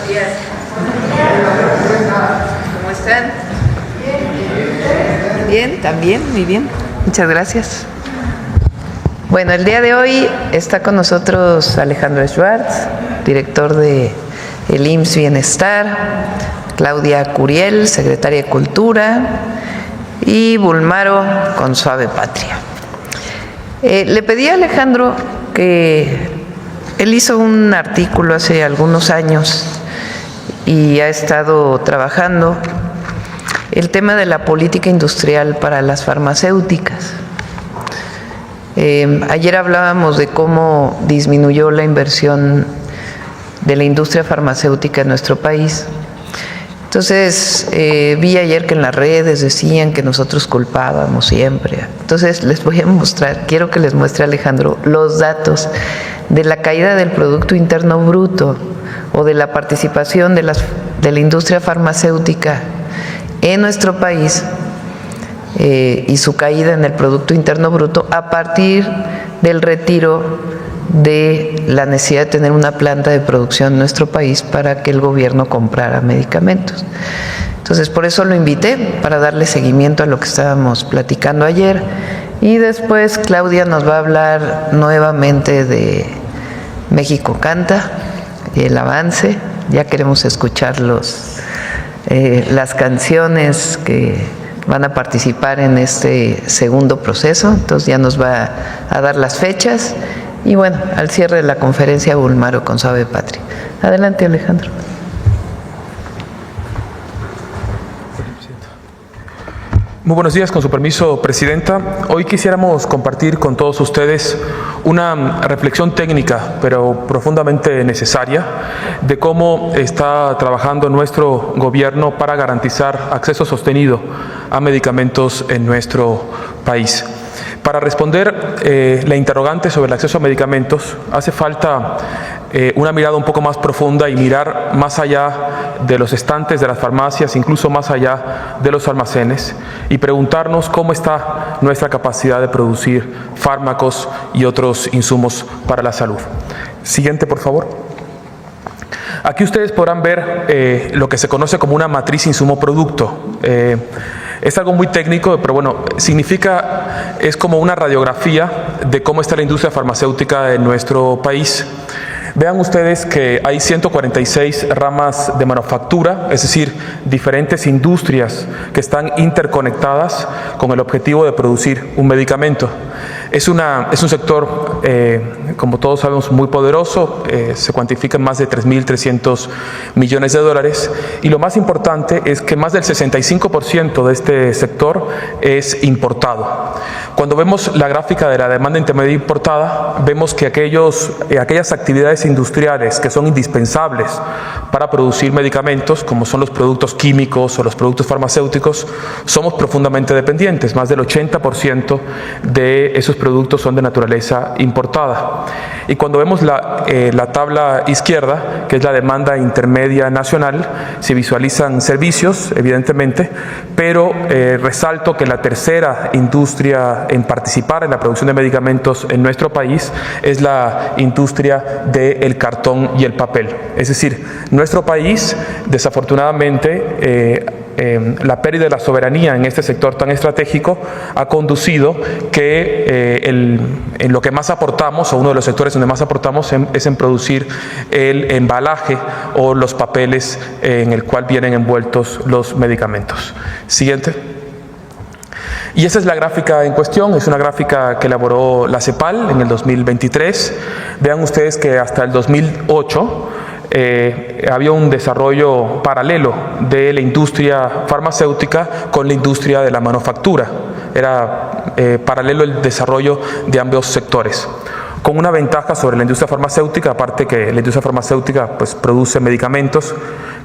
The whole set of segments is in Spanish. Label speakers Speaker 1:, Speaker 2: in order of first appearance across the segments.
Speaker 1: días. ¿Cómo están? Bien, también, muy bien. Muchas gracias. Bueno, el día de hoy está con nosotros Alejandro Schwartz, director de el IMSS Bienestar, Claudia Curiel, secretaria de Cultura, y Bulmaro con Suave Patria. Le pedí a Alejandro que él hizo un artículo hace algunos años y ha estado trabajando el tema de la política industrial para las farmacéuticas. Ayer hablábamos de cómo disminuyó la inversión de la industria farmacéutica en nuestro país. Entonces, vi ayer que en las redes decían que nosotros culpábamos siempre. Entonces, les voy a mostrar, quiero que les muestre Alejandro los datos de la caída del Producto Interno Bruto o de la participación de la industria farmacéutica en nuestro país y su caída en el Producto Interno Bruto a partir del retiro de la necesidad de tener una planta de producción en nuestro país para que el gobierno comprara medicamentos. Entonces, por eso lo invité, para darle seguimiento a lo que estábamos platicando ayer. Y después Claudia nos va a hablar nuevamente de México Canta y el avance. Ya queremos escuchar las canciones que van a participar en este segundo proceso. Entonces ya nos va a dar las fechas. Y bueno, al cierre de la conferencia, Bulmaro con Suave Patria. Adelante, Alejandro.
Speaker 2: Muy buenos días, con su permiso, Presidenta. Hoy quisiéramos compartir con todos ustedes una reflexión técnica, pero profundamente necesaria, de cómo está trabajando nuestro gobierno para garantizar acceso sostenido a medicamentos en nuestro país. Para responder la interrogante sobre el acceso a medicamentos, hace falta una mirada un poco más profunda y mirar más allá de los estantes de las farmacias, incluso más allá de los almacenes, y preguntarnos cómo está nuestra capacidad de producir fármacos y otros insumos para la salud. Siguiente, por favor. Aquí ustedes podrán ver lo que se conoce como una matriz insumo-producto. Es algo muy técnico, pero bueno, es como una radiografía de cómo está la industria farmacéutica en nuestro país. Vean ustedes que hay 146 ramas de manufactura, es decir, diferentes industrias que están interconectadas con el objetivo de producir un medicamento. Es un sector, como todos sabemos, muy poderoso, se cuantifica en más de 3.300 millones de dólares, y lo más importante es que más del 65% de este sector es importado. Cuando vemos la gráfica de la demanda intermedia importada, vemos que aquellas actividades industriales que son indispensables para producir medicamentos, como son los productos químicos o los productos farmacéuticos, somos profundamente dependientes. Más del 80% de esos productos son de naturaleza importada. Y cuando vemos la tabla izquierda, que es la demanda intermedia nacional, se visualizan servicios, evidentemente, pero resalto que la tercera industria en participar en la producción de medicamentos en nuestro país es la industria del cartón y el papel. Es decir, nuestro país, desafortunadamente, la pérdida de la soberanía en este sector tan estratégico ha conducido que en lo que más aportamos, o uno de los sectores donde más aportamos, es en producir el embalaje o los papeles en el cual vienen envueltos los medicamentos. Siguiente. Y esa es la gráfica en cuestión, es una gráfica que elaboró la CEPAL en el 2023. Vean ustedes que hasta el 2008 había un desarrollo paralelo de la industria farmacéutica con la industria de la manufactura. Era paralelo el desarrollo de ambos sectores, con una ventaja sobre la industria farmacéutica, aparte que la industria farmacéutica pues produce medicamentos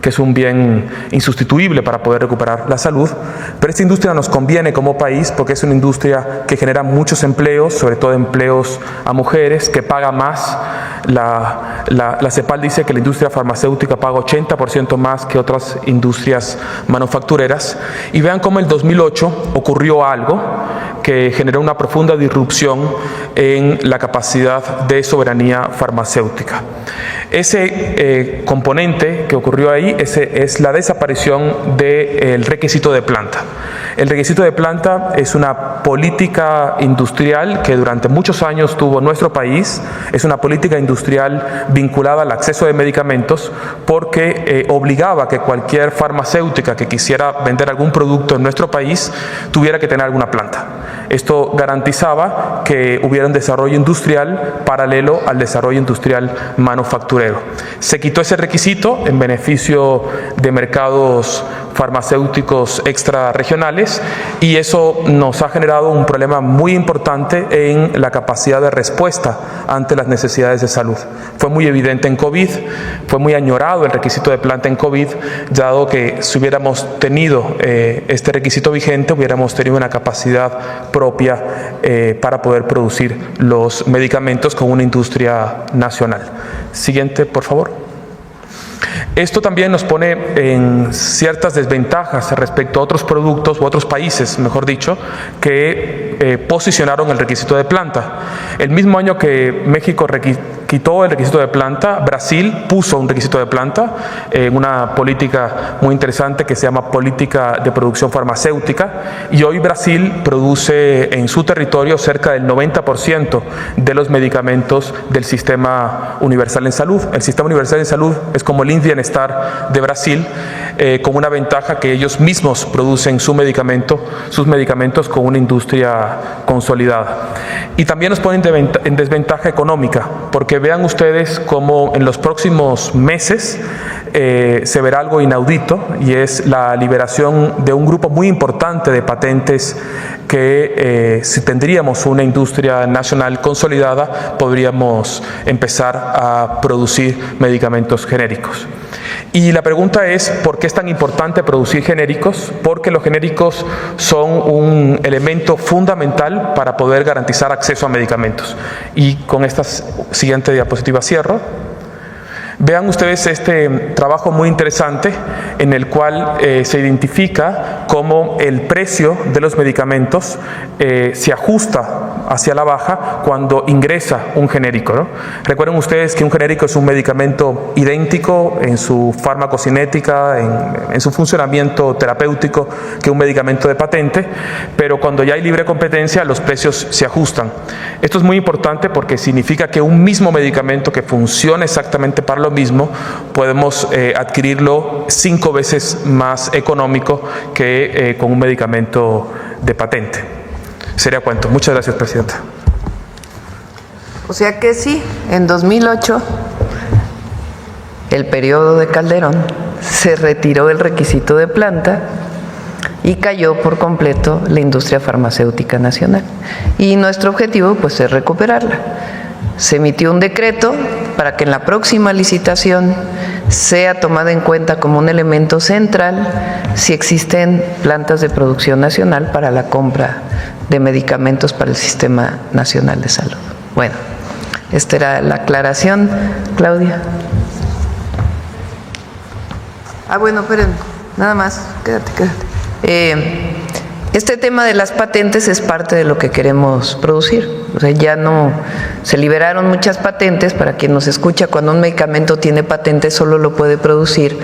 Speaker 2: que es un bien insustituible para poder recuperar la salud, pero esta industria nos conviene como país porque es una industria que genera muchos empleos, sobre todo empleos a mujeres, que paga más. La CEPAL dice que la industria farmacéutica paga 80% más que otras industrias manufactureras. Y vean cómo en el 2008 ocurrió algo que generó una profunda disrupción en la capacidad de soberanía farmacéutica. Ese componente que ocurrió ahí es la desaparición del requisito de planta. El requisito de planta es una política industrial que durante muchos años tuvo nuestro país. Es una política industrial vinculada al acceso de medicamentos porque obligaba que cualquier farmacéutica que quisiera vender algún producto en nuestro país tuviera que tener alguna planta. Esto garantizaba que hubiera un desarrollo industrial paralelo al desarrollo industrial manufacturero. Se quitó ese requisito en beneficio de mercados farmacéuticos extrarregionales y eso nos ha generado un problema muy importante en la capacidad de respuesta ante las necesidades de salud. Fue muy evidente en COVID, fue muy añorado el requisito de planta en COVID, dado que si hubiéramos tenido este requisito vigente, hubiéramos tenido una capacidad propia para poder producir los medicamentos con una industria nacional. Siguiente, por favor. Esto también nos pone en ciertas desventajas respecto a otros productos u otros países, mejor dicho, que posicionaron el requisito de planta. El mismo año que México quitó el requisito de planta, Brasil puso un requisito de planta en una política muy interesante que se llama política de producción farmacéutica, y hoy Brasil produce en su territorio cerca del 90% de los medicamentos del Sistema Universal en Salud. El Sistema Universal en Salud es como el Bienestar de Brasil, con una ventaja que ellos mismos producen sus medicamentos con una industria consolidada. Y también nos ponen en desventaja económica, porque vean ustedes cómo en los próximos meses se verá algo inaudito, y es la liberación de un grupo muy importante de patentes que si tendríamos una industria nacional consolidada, podríamos empezar a producir medicamentos genéricos. Y la pregunta es, ¿por qué es tan importante producir genéricos? Porque los genéricos son un elemento fundamental para poder garantizar acceso a medicamentos. Y con esta siguiente diapositiva cierro. Vean ustedes este trabajo muy interesante en el cual se identifica cómo el precio de los medicamentos se ajusta hacia la baja cuando ingresa un genérico, ¿no? Recuerden ustedes que un genérico es un medicamento idéntico en su farmacocinética, en su funcionamiento terapéutico que un medicamento de patente, pero cuando ya hay libre competencia los precios se ajustan. Esto es muy importante porque significa que un mismo medicamento que funciona exactamente para lo mismo, podemos adquirirlo 5 veces más económico que con un medicamento de patente. Sería cuento. Muchas gracias, Presidenta.
Speaker 1: O sea que sí, en 2008, el periodo de Calderón, se retiró el requisito de planta y cayó por completo la industria farmacéutica nacional. Y nuestro objetivo pues es recuperarla. Se emitió un decreto para que en la próxima licitación sea tomada en cuenta como un elemento central si existen plantas de producción nacional para la compra de medicamentos para el Sistema Nacional de Salud. Bueno, esta era la aclaración. Claudia. Bueno, esperen, nada más, quédate. Este tema de las patentes es parte de lo que queremos producir. O sea, ya no se liberaron muchas patentes. Para quien nos escucha, cuando un medicamento tiene patente solo lo puede producir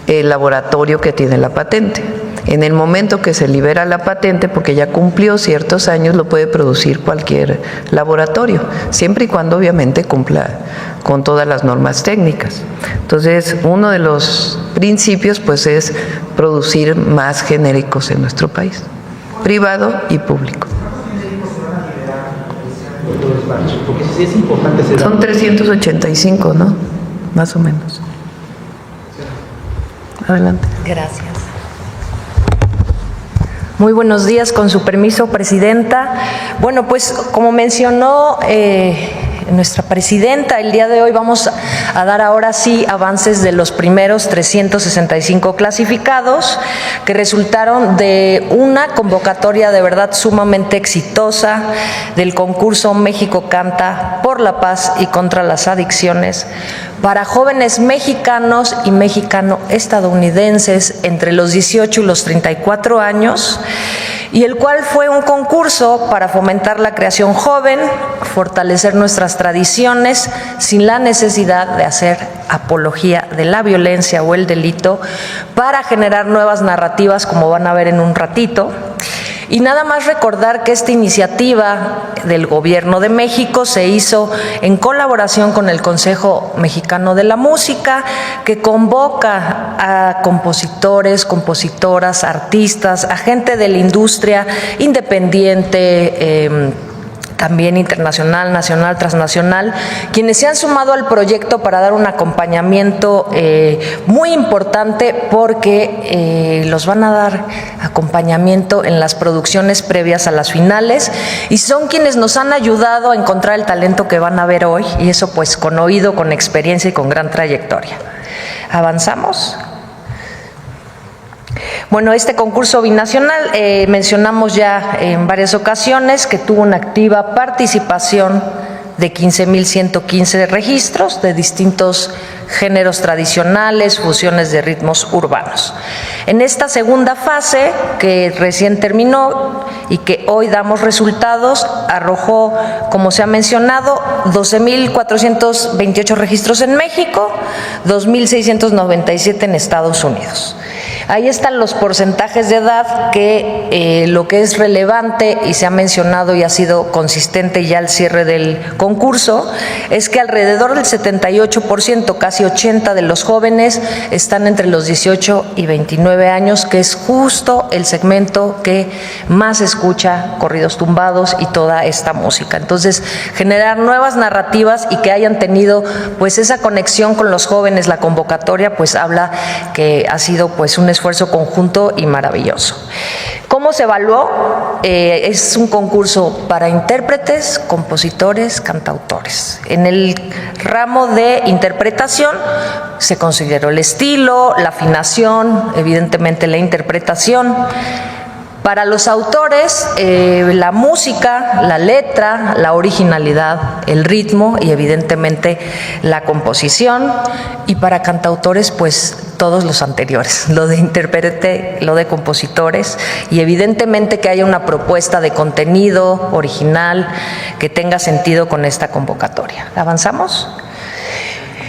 Speaker 1: el laboratorio que tiene la patente. En el momento que se libera la patente, porque ya cumplió ciertos años, lo puede producir cualquier laboratorio, siempre y cuando obviamente cumpla con todas las normas técnicas. Entonces, uno de los principios pues es producir más genéricos en nuestro país, privado y público.
Speaker 3: Porque sí es importante ese dato.
Speaker 1: Son 385, ¿no? Más o menos. Adelante.
Speaker 4: Gracias. Muy buenos días, con su permiso, Presidenta. Bueno, pues como mencionó nuestra presidenta. El día de hoy vamos a dar ahora sí avances de los primeros 365 clasificados que resultaron de una convocatoria de verdad sumamente exitosa del concurso México Canta por la Paz y contra las Adicciones para jóvenes mexicanos y mexicano-estadounidenses entre los 18 y los 34 años, y el cual fue un concurso para fomentar la creación joven, fortalecer nuestras tradiciones sin la necesidad de hacer apología de la violencia o el delito, para generar nuevas narrativas, como van a ver en un ratito. Y nada más recordar que esta iniciativa del Gobierno de México se hizo en colaboración con el Consejo Mexicano de la Música, que convoca a compositores, compositoras, artistas, a gente de la industria independiente, también internacional, nacional, transnacional, quienes se han sumado al proyecto para dar un acompañamiento muy importante, porque los van a dar acompañamiento en las producciones previas a las finales, y son quienes nos han ayudado a encontrar el talento que van a ver hoy, y eso pues con oído, con experiencia y con gran trayectoria. ¿Avanzamos? Bueno, este concurso binacional mencionamos ya en varias ocasiones que tuvo una activa participación de 15,115 registros de distintos géneros tradicionales, fusiones de ritmos urbanos. En esta segunda fase, que recién terminó y que hoy damos resultados, arrojó, como se ha mencionado, 12,428 registros en México, 2,697 en Estados Unidos. Ahí están los porcentajes de edad, que lo que es relevante y se ha mencionado y ha sido consistente ya al cierre del concurso, es que alrededor del 78%, casi 80% de los jóvenes están entre los 18 y 29 años, que es justo el segmento que más escucha corridos tumbados y toda esta música. Entonces, generar nuevas narrativas y que hayan tenido pues esa conexión con los jóvenes, la convocatoria, pues habla que ha sido pues un esfuerzo conjunto y maravilloso. ¿Cómo se evaluó? Es un concurso para intérpretes, compositores, cantautores. En el ramo de interpretación se consideró el estilo, la afinación, evidentemente la interpretación. Para los autores, la música, la letra, la originalidad, el ritmo y evidentemente la composición. Y para cantautores, pues todos los anteriores, lo de intérprete, lo de compositores, y evidentemente que haya una propuesta de contenido original que tenga sentido con esta convocatoria. ¿Avanzamos?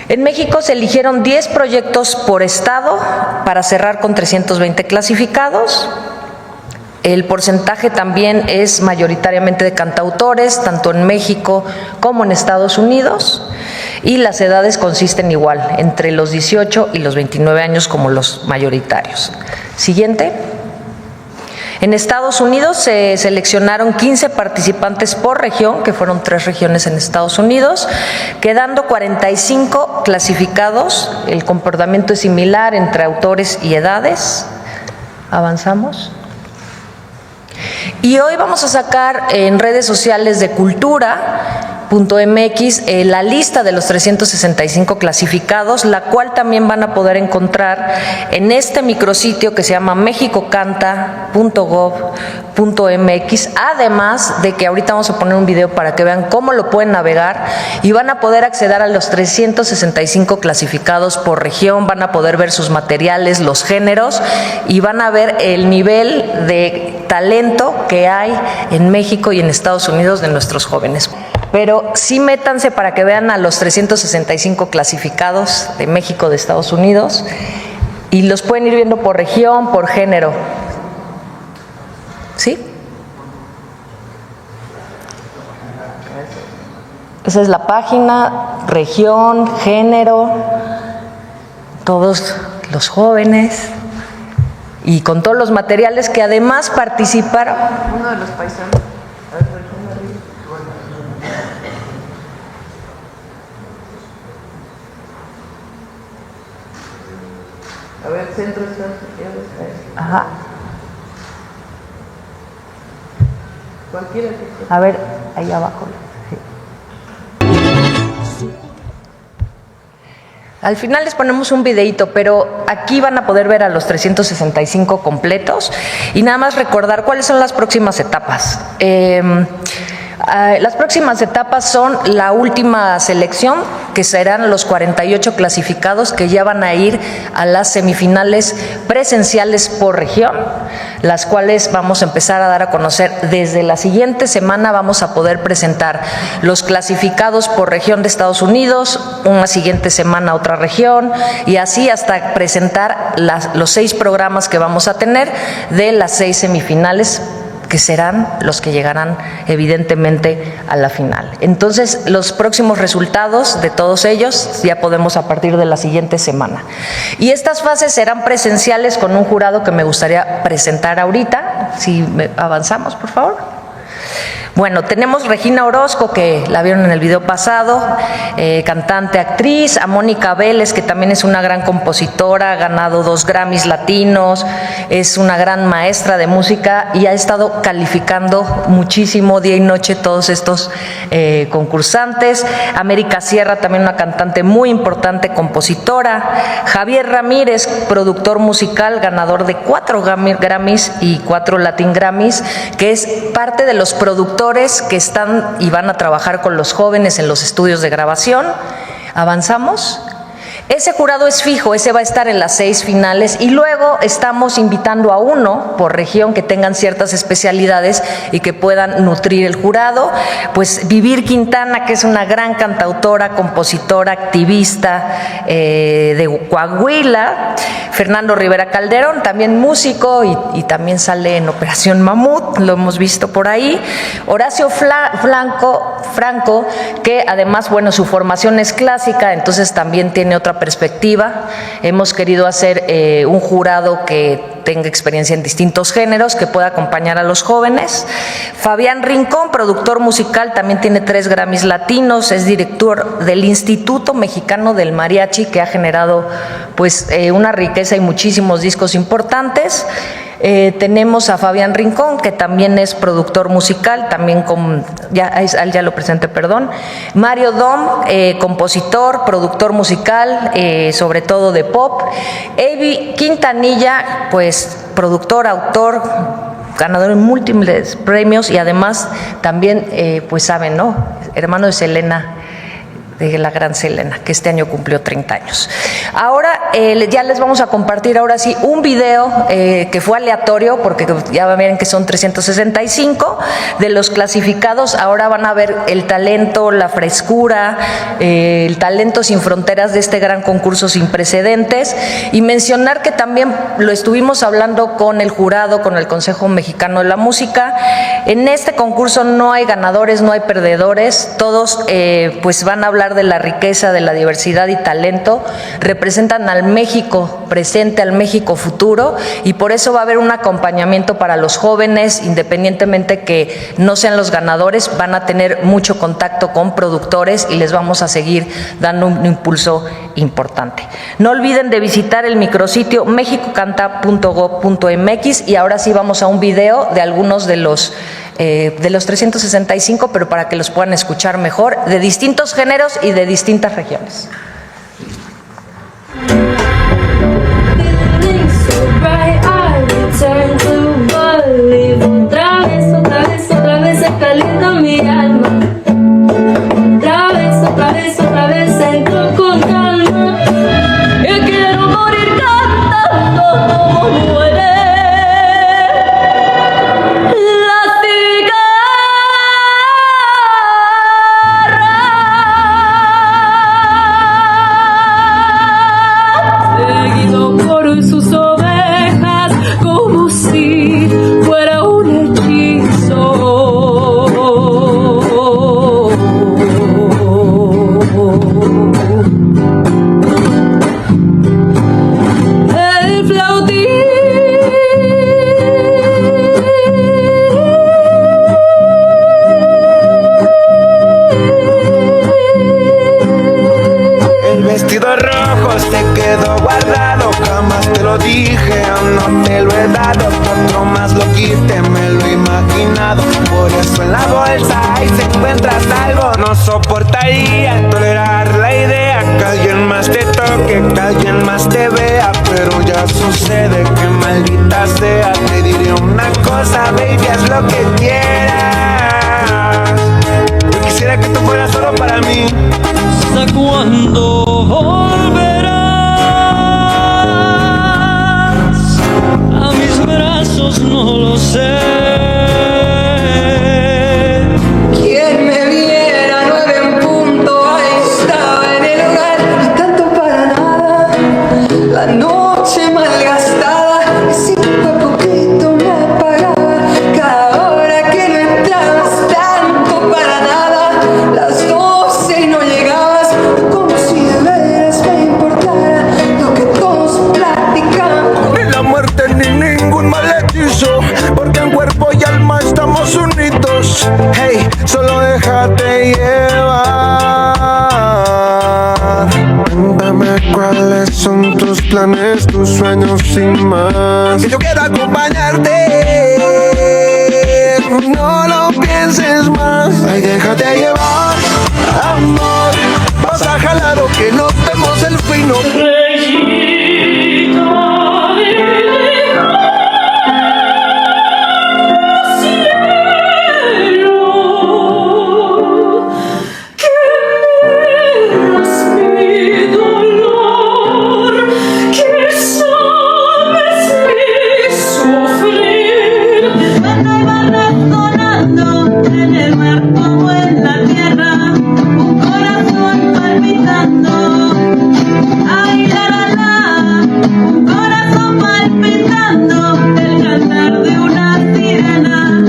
Speaker 4: En México se eligieron 10 proyectos por estado para cerrar con 320 clasificados. El porcentaje también es mayoritariamente de cantautores, tanto en México como en Estados Unidos, y las edades consisten igual, entre los 18 y los 29 años como los mayoritarios. Siguiente. En Estados Unidos se seleccionaron 15 participantes por región, que fueron 3 regiones en Estados Unidos, quedando 45 clasificados. El comportamiento es similar entre autores y edades. Avanzamos. Y hoy vamos a sacar en redes sociales de cultura.mx la lista de los 365 clasificados, la cual también van a poder encontrar en este micrositio que se llama mexicocanta.gov.mx, además de que ahorita vamos a poner un video para que vean cómo lo pueden navegar, y van a poder acceder a los 365 clasificados por región, van a poder ver sus materiales, los géneros, y van a ver el nivel de talento que hay en México y en Estados Unidos de nuestros jóvenes. Pero sí métanse para que vean a los 365 clasificados de México, de Estados Unidos, y los pueden ir viendo por región, por género. ¿Sí? Esa es la página, región, género, todos los jóvenes, y con todos los materiales que además participaron. Uno de los paisanos. A ver, centro está. Ajá. Cualquiera que. A ver, ahí abajo. Sí. Al final les ponemos un videíto, pero aquí van a poder ver a los 365 completos y nada más recordar cuáles son las próximas etapas. Las próximas etapas son la última selección, que serán los 48 clasificados que ya van a ir a las semifinales presenciales por región, las cuales vamos a empezar a dar a conocer desde la siguiente semana. Vamos a poder presentar los clasificados por región de Estados Unidos, una siguiente semana otra región y así hasta presentar los 6 programas que vamos a tener de las 6 semifinales, que serán los que llegarán evidentemente a la final. Entonces, los próximos resultados de todos ellos ya podemos a partir de la siguiente semana. Y estas fases serán presenciales con un jurado que me gustaría presentar ahorita. Si avanzamos, por favor. Bueno, tenemos Regina Orozco, que la vieron en el video pasado, cantante, actriz, a Mónica Vélez, que también es una gran compositora, ha ganado 2 Grammys latinos, es una gran maestra de música y ha estado calificando muchísimo día y noche todos estos concursantes. América Sierra, también una cantante muy importante, compositora. Javier Ramírez, productor musical, ganador de 4 Grammys y 4 Latin Grammys, que es parte de los productores que están y van a trabajar con los jóvenes en los estudios de grabación. Avanzamos. Ese jurado es fijo, ese va a estar en las 6 finales y luego estamos invitando a uno por región que tengan ciertas especialidades y que puedan nutrir el jurado. Pues Vivir Quintana, que es una gran cantautora, compositora, activista de Coahuila. Fernando Rivera Calderón, también músico y también sale en Operación Mamut, lo hemos visto por ahí. Horacio Franco, que además, bueno, su formación es clásica, entonces también tiene otra perspectiva. Hemos querido hacer un jurado que tenga experiencia en distintos géneros, que pueda acompañar a los jóvenes. Fabián Rincón, productor musical, también tiene 3 Grammys latinos, es director del Instituto Mexicano del Mariachi, que ha generado pues una riqueza y muchísimos discos importantes. Tenemos a Fabián Rincón, que también es productor musical, también ya lo presenté, perdón. Mario Dom, compositor, productor musical, sobre todo de pop. Avi Quintanilla, pues productor, autor, ganador en múltiples premios y además también, pues saben, ¿no? Hermano de Selena, de la gran Selena, que este año cumplió 30 años. Ahora ya les vamos a compartir ahora sí un video que fue aleatorio, porque ya ven que son 365 de los clasificados. Ahora van a ver el talento, la frescura, el talento sin fronteras de este gran concurso sin precedentes, y mencionar que también lo estuvimos hablando con el jurado, con el Consejo Mexicano de la Música. En este concurso no hay ganadores, no hay perdedores, todos pues van a hablar de la riqueza, de la diversidad y talento, representan al México presente, al México futuro, y por eso va a haber un acompañamiento para los jóvenes, independientemente que no sean los ganadores, van a tener mucho contacto con productores y les vamos a seguir dando un impulso importante. No olviden de visitar el micrositio mexicocanta.gov.mx y ahora sí vamos a un video de algunos de los 365, pero para que los puedan escuchar mejor, de distintos géneros y de distintas regiones.
Speaker 5: Otra vez se calienta mi alma. Otra vez entro con calma. Yo quiero morir cantando como muere. Sus ovejas como si fuera un hechizo. El flautín
Speaker 6: el vestido rojo se quedó guardado, jamás te lo dije, no te lo he dado. Otro más lo quite, me lo he imaginado. Por eso en la bolsa ahí se encuentras algo. No soportaría tolerar la idea que alguien más te toque, que alguien más te vea, pero ya sucede que maldita sea. Te diré una cosa, baby, haz lo que quieras. Yo quisiera que tú fueras solo para mí.
Speaker 5: ¿Hasta cuándo volverás a mis brazos? No lo sé.
Speaker 7: Quien me viera 9 en punto, ahí estaba en el hogar, y tanto para nada, la noche malgastada, y si fue poquito me apagaba, cada hora que no entrabas, tanto para nada, las 12 y no llegabas, como si de veras me importara lo que todos platicaban.
Speaker 6: Ni la muerte ni ningún mal hechizo, porque en cuerpo y alma estamos unidos. Hey, solo déjate llevar. Cuéntame cuáles son tus planes, tus sueños sin más. Que yo quiero acompañarte, no lo pienses más. Ay, déjate llevar, amor. Pasaje al lado que no vemos el fino.
Speaker 8: En el mar como en la tierra, un corazón palpitando. Ay, la, un corazón palpitando. El cantar de una sirena,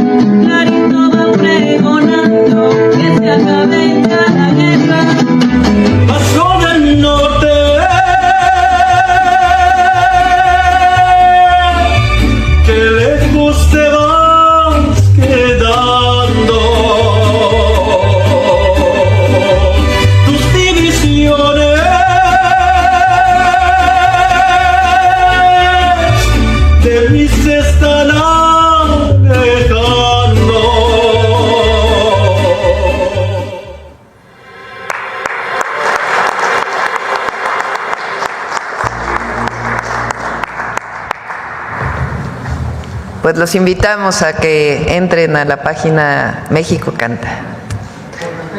Speaker 8: clarito va pregonando que se acabe ya la guerra.
Speaker 5: Pasó del norte, que lejos te vas quedando. Tus divisiones de mí se están alejando.
Speaker 1: Pues los invitamos a que entren a la página México Canta.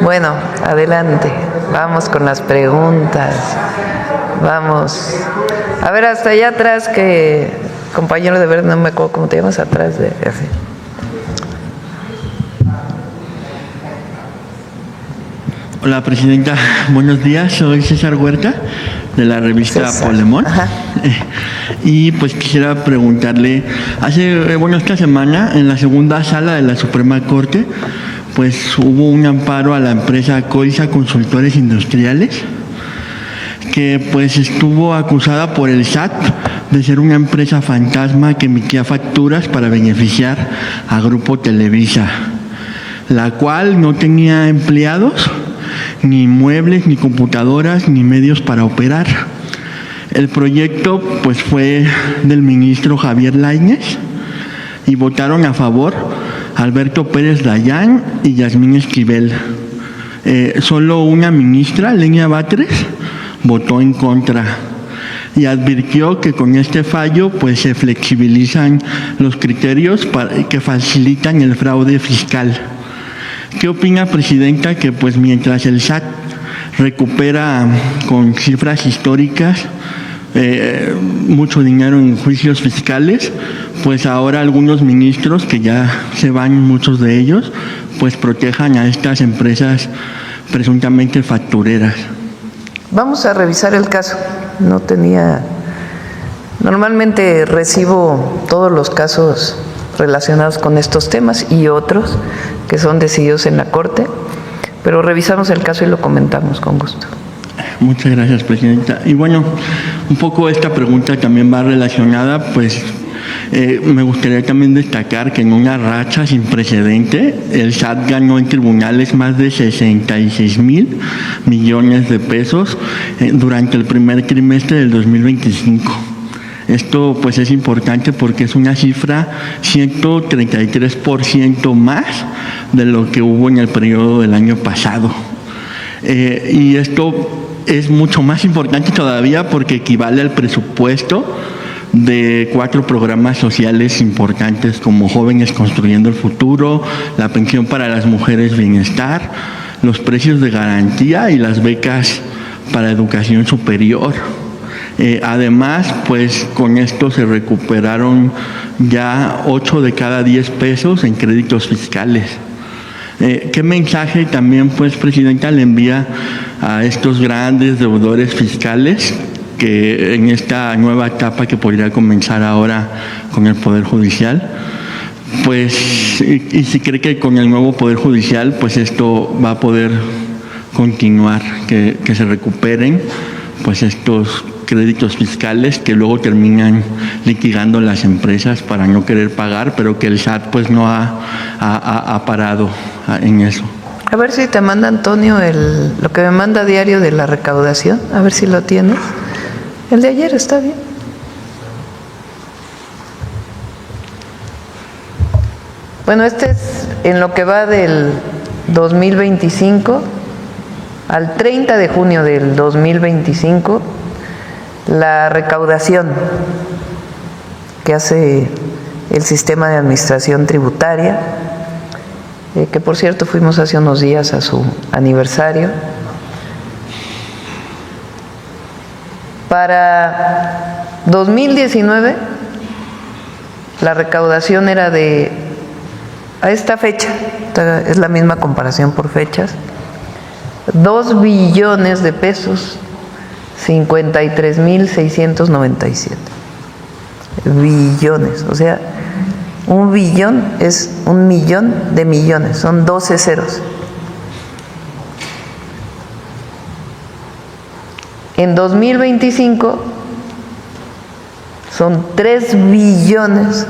Speaker 1: Bueno, adelante, vamos con las preguntas. Vamos. A ver, hasta allá atrás, que compañero de verde, no me acuerdo cómo te llamas, atrás de... Así.
Speaker 9: Hola, presidenta. Buenos días. Soy César Huerta, de la revista
Speaker 1: César.
Speaker 9: Polemón.
Speaker 1: Ajá.
Speaker 9: Y pues quisiera preguntarle, esta semana, en la segunda sala de la Suprema Corte, pues hubo un amparo a la empresa Coisa Consultores Industriales, que pues estuvo acusada por el SAT de ser una empresa fantasma que emitía facturas para beneficiar a Grupo Televisa, la cual no tenía empleados, ni muebles, ni computadoras, ni medios para operar. El proyecto pues fue del ministro Javier Lainez y votaron a favor Alberto Pérez Dayán y Yasmín Esquivel. Solo una ministra, Lenia Batres, votó en contra y advirtió que con este fallo pues se flexibilizan los criterios que facilitan el fraude fiscal. ¿Qué opina, presidenta, que pues mientras el SAT recupera con cifras históricas mucho dinero en juicios fiscales, pues ahora algunos ministros, que ya se van muchos de ellos, pues protejan a estas empresas presuntamente factureras?
Speaker 1: Vamos a revisar el caso. No tenía... Normalmente recibo todos los casos relacionados con estos temas y otros que son decididos en la Corte, pero revisamos el caso y lo comentamos con gusto.
Speaker 9: Muchas gracias, presidenta. Y bueno, un poco esta pregunta también va relacionada, pues me gustaría también destacar que en una racha sin precedente, el SAT ganó en tribunales más de 66,000 millones de pesos durante el primer trimestre del 2025. Esto pues es importante porque es una cifra 133% más de lo que hubo en el periodo del año pasado. Y esto es mucho más importante todavía porque equivale al presupuesto de 4 programas sociales importantes como Jóvenes Construyendo el Futuro, la pensión para las mujeres bienestar, los precios de garantía y las becas para educación superior. Además, pues con esto se recuperaron ya 8 de cada 10 pesos en créditos fiscales. ¿Qué mensaje también, pues, Presidenta, le envía a estos grandes deudores fiscales que en esta nueva etapa que podría comenzar ahora con el Poder Judicial? Pues, y si cree que con el nuevo Poder Judicial, pues esto va a poder continuar, que se recuperen, pues estos créditos fiscales que luego terminan liquidando las empresas para no querer pagar, pero que el SAT pues no ha parado en eso.
Speaker 1: A ver si te manda Antonio lo que me manda diario de la recaudación, a ver si lo tienes. El de ayer está bien. Bueno, este es en lo que va del 2025 al 30 de junio del 2025, la recaudación que hace el sistema de administración tributaria, que por cierto fuimos hace unos días a su aniversario. Para 2019, la recaudación era a esta fecha, es la misma comparación por fechas, 2 billones de pesos, 53,697 billones. O sea, un billón es 1,000,000 de millones, son 12 ceros. En 2025 son 3 billones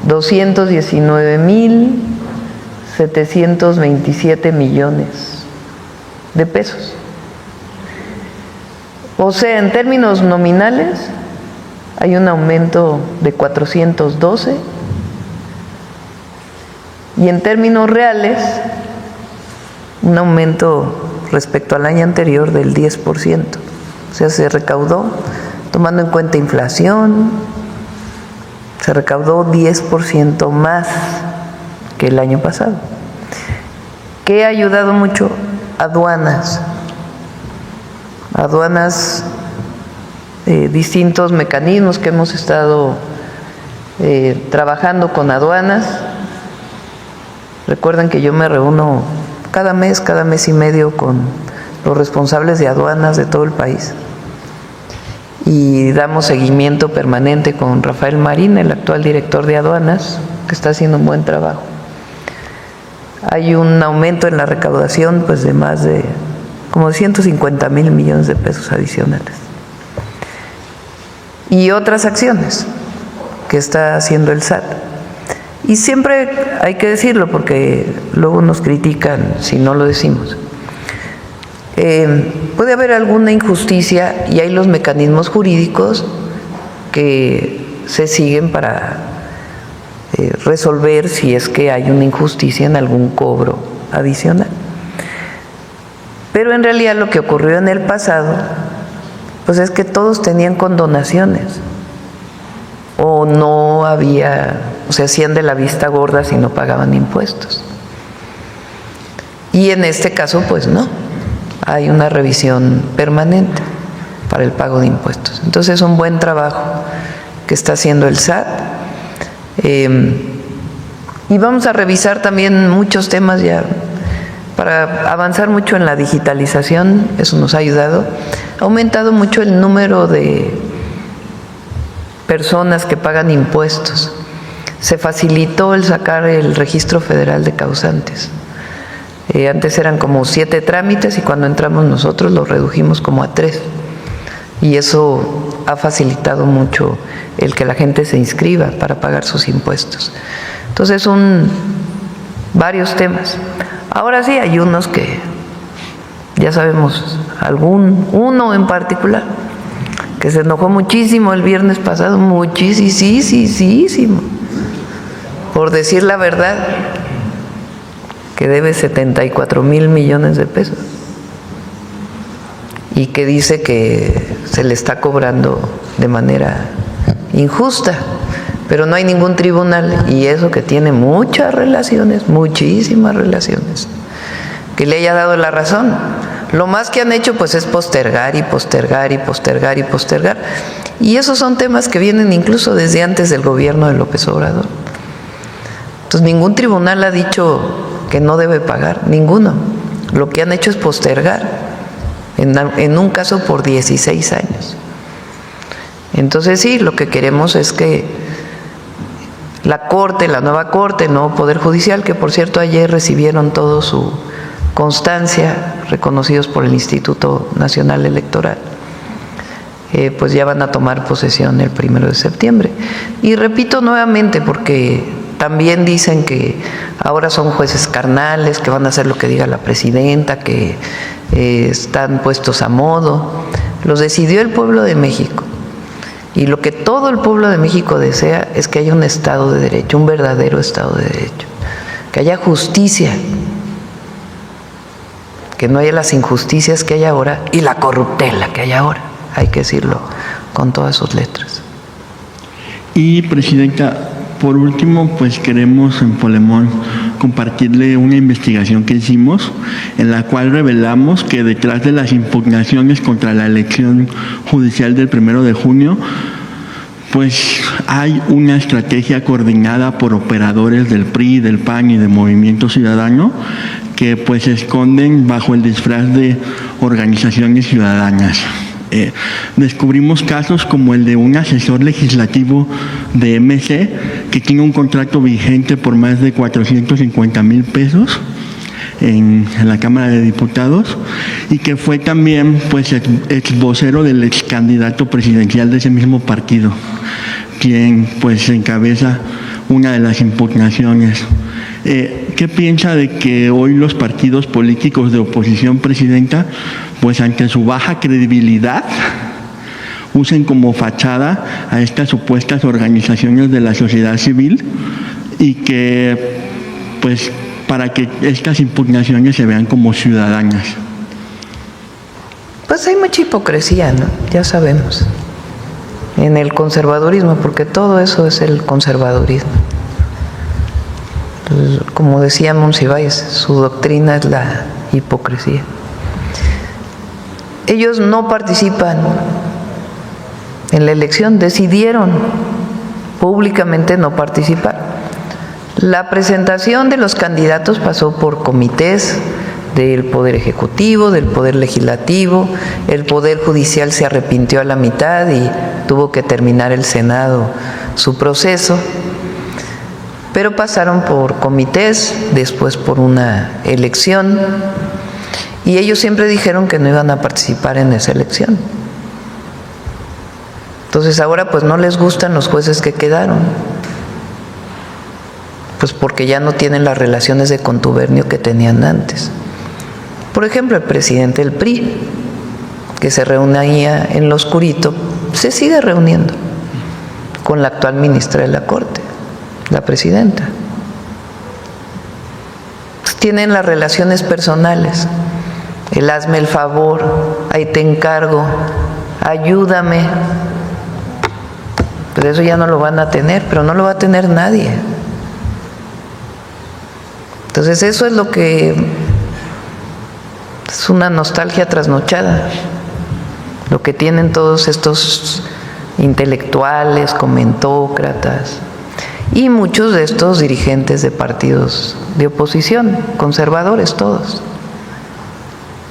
Speaker 1: 219,727 millones de pesos. O sea, en términos nominales hay un aumento de 412 y en términos reales un aumento respecto al año anterior del 10%. O sea, se recaudó, tomando en cuenta inflación, se recaudó 10% más que el año pasado. ¿Qué ha ayudado mucho? Aduanas, distintos mecanismos que hemos estado trabajando con aduanas. Recuerden que yo me reúno cada mes y medio con los responsables de aduanas de todo el país y damos seguimiento permanente con Rafael Marín, el actual director de aduanas, que está haciendo un buen trabajo. Hay un aumento en la recaudación pues de más de como 150,000 millones de pesos adicionales. Y otras acciones que está haciendo el SAT. Y siempre hay que decirlo porque luego nos critican si no lo decimos. Puede haber alguna injusticia y hay los mecanismos jurídicos que se siguen para resolver si es que hay una injusticia en algún cobro adicional. Pero en realidad lo que ocurrió en el pasado, pues es que todos tenían condonaciones o no había, o se hacían de la vista gorda si no pagaban impuestos. Y en este caso, pues no, hay una revisión permanente para el pago de impuestos. Entonces es un buen trabajo que está haciendo el SAT. Y vamos a revisar también muchos temas ya para avanzar mucho en la digitalización. Eso nos ha ayudado. Ha aumentado mucho el número de personas que pagan impuestos. Se facilitó el sacar el registro federal de causantes. Antes eran como 7 trámites y cuando entramos nosotros los redujimos como a 3. Y eso ha facilitado mucho el que la gente se inscriba para pagar sus impuestos. Entonces son varios temas. Ahora sí hay unos que ya sabemos, uno en particular, que se enojó muchísimo el viernes pasado, muchísimo, por decir la verdad, que debe 74,000 millones de pesos. y que dice que se le está cobrando de manera injusta, pero no hay ningún tribunal, y eso que tiene muchas relaciones, muchísimas relaciones, que le haya dado la razón. Lo más que han hecho pues es postergar y postergar y postergar y postergar, y esos son temas que vienen incluso desde antes del gobierno de López Obrador. Entonces ningún tribunal ha dicho que no debe pagar, ninguno. Lo que han hecho es postergar, en un caso por 16 años. Entonces sí, lo que queremos es que la Corte, la nueva Corte, el nuevo Poder Judicial, que por cierto ayer recibieron todo su constancia, reconocidos por el Instituto Nacional Electoral, pues ya van a tomar posesión el 1 de septiembre. Y repito nuevamente, porque también dicen que ahora son jueces carnales, que van a hacer lo que diga la presidenta, que están puestos a modo. Los decidió el pueblo de México. Y lo que todo el pueblo de México desea es que haya un Estado de Derecho, un verdadero Estado de Derecho, que haya justicia, que no haya las injusticias que hay ahora y la corruptela que hay ahora, hay que decirlo con todas sus letras.
Speaker 9: Y Presidenta, por último, pues queremos en Polemón compartirle una investigación que hicimos, en la cual revelamos que detrás de las impugnaciones contra la elección judicial del 1 de junio, pues hay una estrategia coordinada por operadores del PRI, del PAN y del Movimiento Ciudadano, que pues se esconden bajo el disfraz de organizaciones ciudadanas. Descubrimos casos como el de un asesor legislativo de MC que tiene un contrato vigente por más de 450,000 pesos en la Cámara de Diputados, y que fue también pues ex vocero del ex candidato presidencial de ese mismo partido, quien pues encabeza una de las impugnaciones. ¿Qué piensa de que hoy los partidos políticos de oposición, Presidenta, pues ante su baja credibilidad, usen como fachada a estas supuestas organizaciones de la sociedad civil, y que pues para que estas impugnaciones se vean como ciudadanas?
Speaker 1: Pues hay mucha hipocresía, ¿no? Ya sabemos, en el conservadurismo, porque todo eso es el conservadurismo. Como decía Monsiváis, su doctrina es la hipocresía. Ellos no participan en la elección, decidieron públicamente no participar. La presentación de los candidatos pasó por comités del Poder Ejecutivo, del Poder Legislativo, el Poder Judicial se arrepintió a la mitad y tuvo que terminar el Senado su proceso, pero pasaron por comités, después por una elección, y ellos siempre dijeron que no iban a participar en esa elección. Entonces ahora pues no les gustan los jueces que quedaron, pues porque ya no tienen las relaciones de contubernio que tenían antes. Por ejemplo, el presidente del PRI, que se reunía en lo oscurito, se sigue reuniendo con la actual ministra de la Corte, la presidenta. Pues tienen las relaciones personales, el hazme el favor, ahí te encargo, ayúdame. Pero eso ya no lo van a tener, pero no lo va a tener nadie. Entonces eso es lo que es una nostalgia trasnochada, lo que tienen todos estos intelectuales, comentócratas y muchos de estos dirigentes de partidos de oposición, conservadores todos,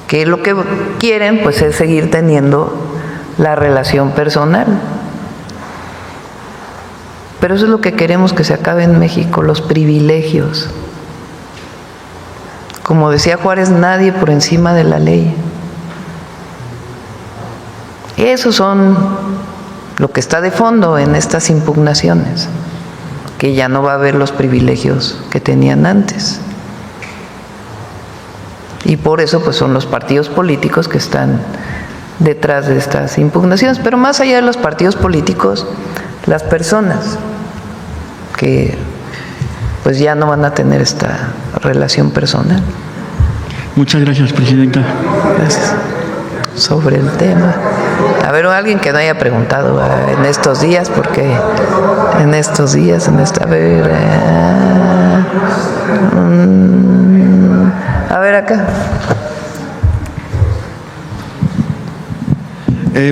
Speaker 1: que lo que quieren pues es seguir teniendo la relación personal. Pero eso es lo que queremos que se acabe en México, los privilegios. Como decía Juárez, nadie por encima de la ley. Esos son lo que está de fondo en estas impugnaciones, que ya no va a haber los privilegios que tenían antes. Y por eso pues son los partidos políticos que están detrás de estas impugnaciones. Pero más allá de los partidos políticos, las personas que pues ya no van a tener esta relación personal.
Speaker 9: Muchas gracias, Presidenta.
Speaker 1: Gracias. sobre el tema. A ver, alguien que no haya preguntado en estos días, porque en estos días, a ver acá.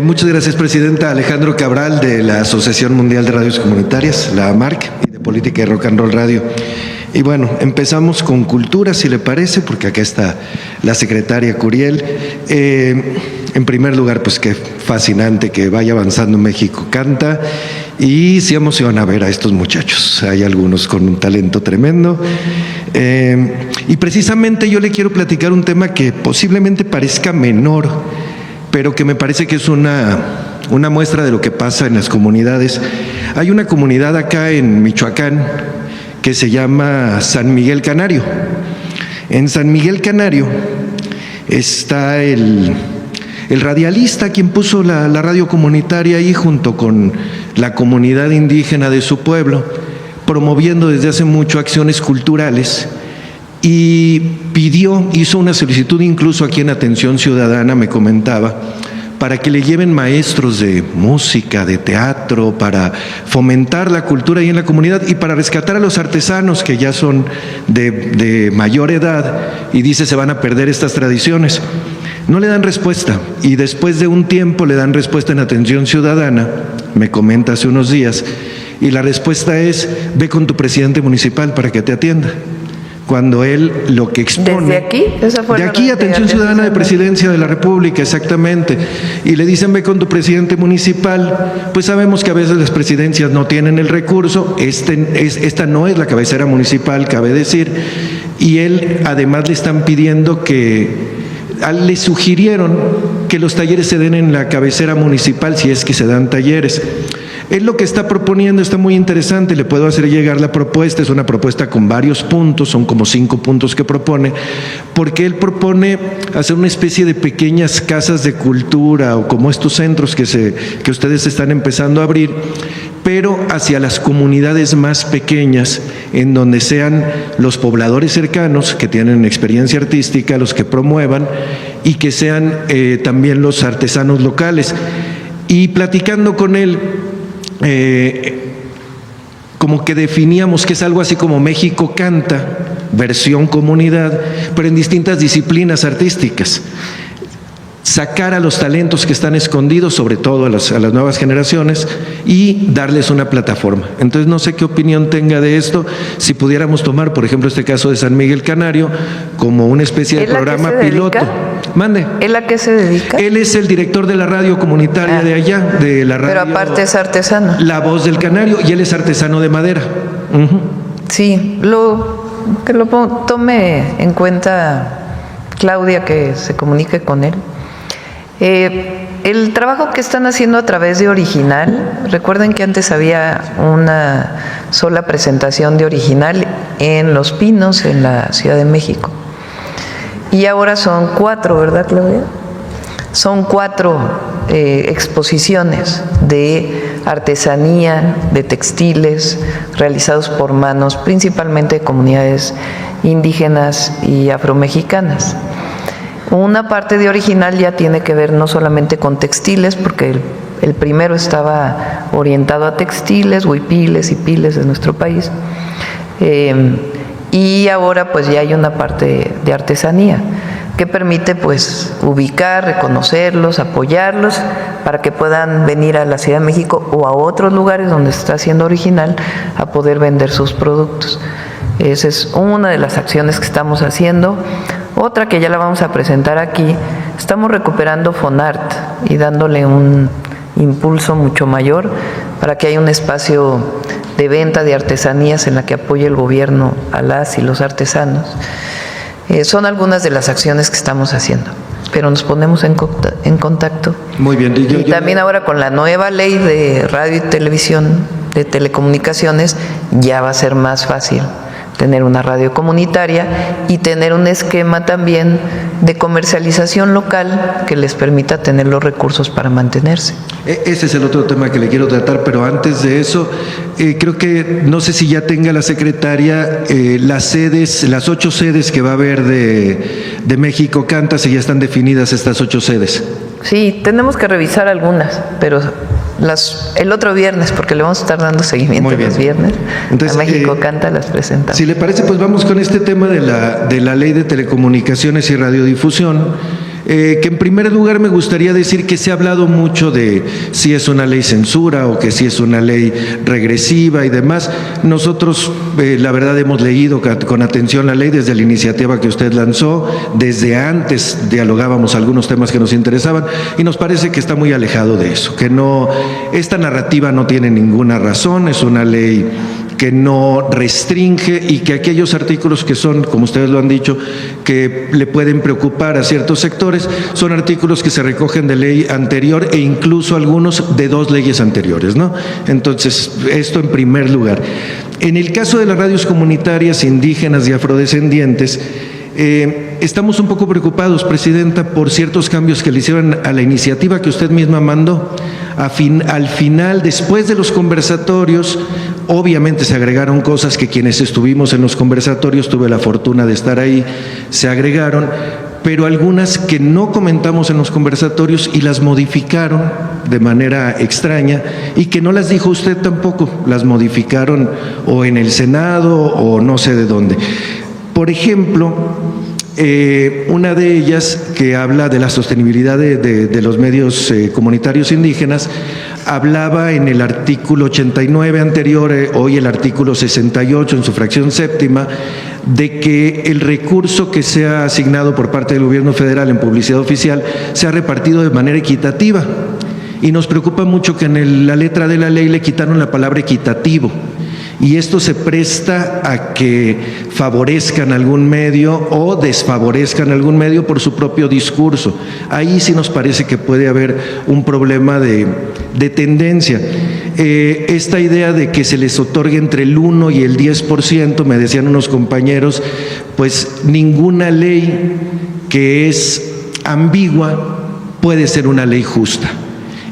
Speaker 10: Muchas gracias, Presidenta. Alejandro Cabral, de la Asociación Mundial de Radios Comunitarias, la AMARC, y de Política y Rock and Roll Radio. Y bueno, empezamos con cultura, si le parece, porque acá está la secretaria Curiel. En primer lugar, pues qué fascinante que vaya avanzando México Canta, y sí emociona ver a estos muchachos. Hay algunos con un talento tremendo. Y precisamente yo le quiero platicar un tema que posiblemente parezca menor, pero que me parece que es una muestra de lo que pasa en las comunidades. Hay una comunidad acá en Michoacán que se llama San Miguel Canario. En San Miguel Canario está el radialista quien puso la radio comunitaria ahí junto con la comunidad indígena de su pueblo, promoviendo desde hace mucho acciones culturales, y hizo una solicitud incluso aquí en Atención Ciudadana, me comentaba, para que le lleven maestros de música, de teatro, para fomentar la cultura ahí en la comunidad y para rescatar a los artesanos que ya son de mayor edad, y dice se van a perder estas tradiciones. No le dan respuesta, y después de un tiempo le dan respuesta en Atención Ciudadana, me comenta hace unos días, y la respuesta es: ve con tu presidente municipal para que te atienda. Cuando él lo que expone...
Speaker 1: ¿Desde aquí? Esa fue
Speaker 10: de aquí, Atención Ciudadana de Presidencia de la República, exactamente. Y le dicen: ve con tu presidente municipal. Pues sabemos que a veces las presidencias no tienen el recurso. Esta no es la cabecera municipal, cabe decir. Y él, además, le están pidiendo le sugirieron que los talleres se den en la cabecera municipal, si es que se dan talleres. Él lo que está proponiendo está muy interesante, le puedo hacer llegar la propuesta, es una propuesta con varios puntos, son como 5 puntos que propone, porque él propone hacer una especie de pequeñas casas de cultura, o como estos centros que ustedes están empezando a abrir, pero hacia las comunidades más pequeñas, en donde sean los pobladores cercanos que tienen experiencia artística los que promuevan, y que sean también los artesanos locales. Y platicando con él, como que definíamos que es algo así como México Canta, versión comunidad, pero en distintas disciplinas artísticas. Sacar a los talentos que están escondidos, sobre todo a las nuevas generaciones, y darles una plataforma. Entonces no sé qué opinión tenga de esto, si pudiéramos tomar, por ejemplo, este caso de San Miguel Canario como una especie de programa piloto. Mande.
Speaker 1: ¿Él a qué se dedica?
Speaker 10: Él es el director de la radio comunitaria de allá, de la radio.
Speaker 1: Pero aparte es artesano.
Speaker 10: La Voz del Canario, y él es artesano de madera.
Speaker 1: Sí, que lo tome en cuenta Claudia, que se comunique con él. El trabajo que están haciendo a través de Original, recuerden que antes había una sola presentación de Original en Los Pinos, en la Ciudad de México. Y ahora son 4, ¿verdad, Claudia? Son 4 exposiciones de artesanía, de textiles, realizados por manos principalmente de comunidades indígenas y afromexicanas. Una parte de Original ya tiene que ver no solamente con textiles, porque el primero estaba orientado a textiles, huipiles y piles de nuestro país, y ahora pues ya hay una parte de artesanía que permite pues ubicar, reconocerlos, apoyarlos para que puedan venir a la Ciudad de México o a otros lugares donde se está haciendo Original a poder vender sus productos. Esa es una de las acciones que estamos haciendo. Otra que ya la vamos a presentar aquí, estamos recuperando Fonart y dándole un impulso mucho mayor para que haya un espacio de venta de artesanías en la que apoye el gobierno a las y los artesanos. Son algunas de las acciones que estamos haciendo, pero nos ponemos en contacto.
Speaker 10: Muy bien.
Speaker 1: Y también ahora con la nueva ley de radio y televisión, de telecomunicaciones, ya va a ser más fácil tener una radio comunitaria y tener un esquema también de comercialización local que les permita tener los recursos para mantenerse.
Speaker 10: Ese es el otro tema que le quiero tratar, pero antes de eso, creo que, no sé si ya tenga la secretaria las 8 sedes que va a haber de México Canta, si ya están definidas estas 8 sedes.
Speaker 1: Sí, tenemos que revisar algunas, pero el otro viernes, porque le vamos a estar dando seguimiento los viernes.
Speaker 10: Entonces,
Speaker 1: a México Canta las presentamos.
Speaker 10: Si le parece, pues vamos con este tema de la Ley de Telecomunicaciones y Radiodifusión. Que en primer lugar me gustaría decir que se ha hablado mucho de si es una ley censura o que si es una ley regresiva y demás. Nosotros, la verdad, hemos leído con atención la ley desde la iniciativa que usted lanzó, desde antes dialogábamos algunos temas que nos interesaban y nos parece que está muy alejado de eso, que no, esta narrativa no tiene ninguna razón, es una ley que no restringe y que aquellos artículos que son, como ustedes lo han dicho, que le pueden preocupar a ciertos sectores, son artículos que se recogen de ley anterior e incluso algunos de 2 leyes anteriores, ¿no? Entonces, esto en primer lugar. En el caso de las radios comunitarias indígenas y afrodescendientes, estamos un poco preocupados, Presidenta, por ciertos cambios que le hicieron a la iniciativa que usted misma mandó. Al final, después de los conversatorios, obviamente se agregaron cosas que quienes estuvimos en los conversatorios, tuve la fortuna de estar ahí, se agregaron, pero algunas que no comentamos en los conversatorios y las modificaron de manera extraña y que no las dijo usted tampoco, las modificaron o en el Senado o no sé de dónde. Por ejemplo, una de ellas que habla de la sostenibilidad de los medios comunitarios indígenas, hablaba en el artículo 89 anterior, hoy el artículo 68 en su fracción séptima, de que el recurso que sea asignado por parte del gobierno federal en publicidad oficial sea repartido de manera equitativa. Y nos preocupa mucho que en la letra de la ley le quitaron la palabra equitativo. Y esto se presta a que favorezcan algún medio o desfavorezcan algún medio por su propio discurso. Ahí sí nos parece que puede haber un problema de tendencia. Esta idea de que se les otorgue entre el 1 y el 10%, me decían unos compañeros, pues ninguna ley que es ambigua puede ser una ley justa.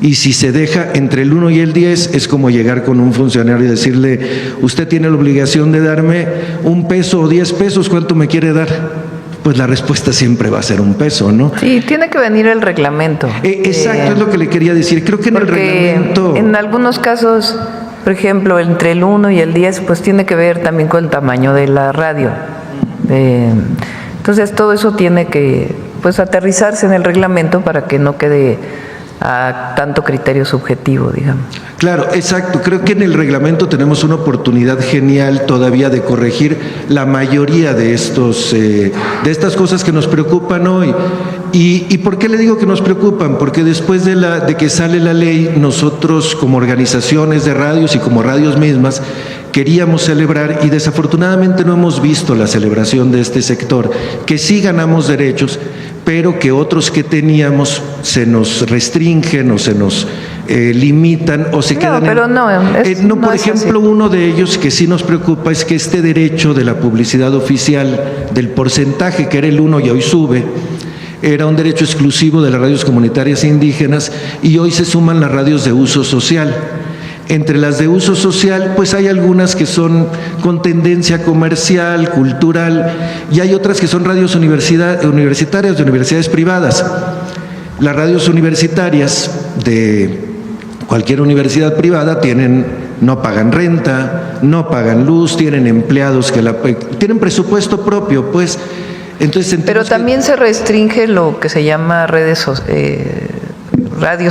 Speaker 10: Y si se deja entre el 1 y el 10, es como llegar con un funcionario y decirle, usted tiene la obligación de darme $1 o 10 pesos, ¿cuánto me quiere dar? Pues la respuesta siempre va a ser $1, ¿no?
Speaker 1: Sí, tiene que venir el reglamento.
Speaker 10: Exacto, es lo que le quería decir. Creo que en el reglamento...
Speaker 1: En algunos casos, por ejemplo, entre el 1 y el 10, pues tiene que ver también con el tamaño de la radio. Entonces, todo eso tiene que, pues, aterrizarse en el reglamento para que no quede a tanto criterio subjetivo, digamos.
Speaker 10: Claro, exacto. Creo que en el reglamento tenemos una oportunidad genial todavía de corregir la mayoría de estas cosas que nos preocupan hoy. ¿Y por qué le digo que nos preocupan? Porque después de que sale la ley, nosotros como organizaciones de radios y como radios mismas queríamos celebrar y desafortunadamente no hemos visto la celebración de este sector, que sí ganamos derechos, pero que otros que teníamos se nos restringen o se nos limitan o se quedan por ejemplo, uno de ellos que sí nos preocupa es que este derecho de la publicidad oficial del porcentaje que era el 1 y hoy sube, era un derecho exclusivo de las radios comunitarias e indígenas y hoy se suman las radios de uso social. Entre las de uso social, pues hay algunas que son con tendencia comercial, cultural, y hay otras que son radios universitarias de universidades privadas. Las radios universitarias de cualquier universidad privada no pagan renta, no pagan luz, tienen empleados tienen presupuesto propio, pues. Entonces,
Speaker 1: pero también se restringe lo que se llama radios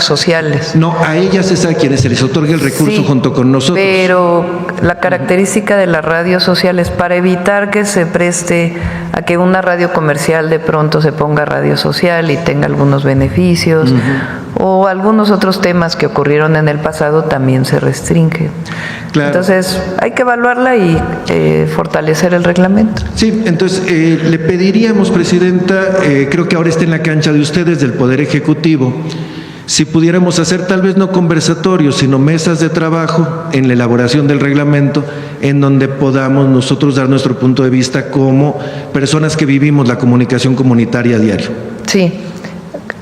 Speaker 1: sociales.
Speaker 10: No, a ellas es a quienes se les otorga el recurso, sí, junto con nosotros.
Speaker 1: Pero la característica de las radios sociales, para evitar que se preste a que una radio comercial de pronto se ponga radio social y tenga algunos beneficios, o algunos otros temas que ocurrieron en el pasado, también se restringe. Claro. Entonces, hay que evaluarla y fortalecer el reglamento.
Speaker 10: Sí, entonces le pediríamos, Presidenta, creo que ahora está en la cancha de ustedes, del Poder Ejecutivo, si pudiéramos hacer tal vez no conversatorios, sino mesas de trabajo en la elaboración del reglamento, en donde podamos nosotros dar nuestro punto de vista como personas que vivimos la comunicación comunitaria a diario.
Speaker 1: Sí.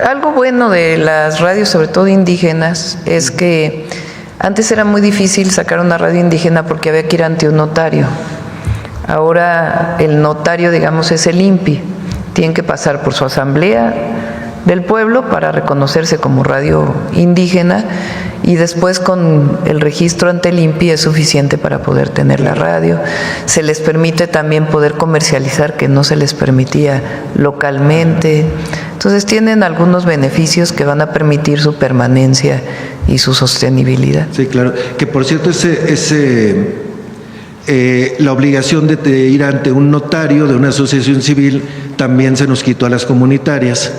Speaker 1: Algo bueno de las radios, sobre todo indígenas, es que antes era muy difícil sacar una radio indígena porque había que ir ante un notario. Ahora el notario, digamos, es el INPI. Tienen que pasar por su asamblea, del pueblo para reconocerse como radio indígena, y después con el registro ante el INPI es suficiente para poder tener la radio. Se les permite también poder comercializar, que no se les permitía localmente. Entonces tienen algunos beneficios que van a permitir su permanencia y su sostenibilidad.
Speaker 10: Sí, claro. Que por cierto, la obligación de ir ante un notario de una asociación civil también se nos quitó a las comunitarias.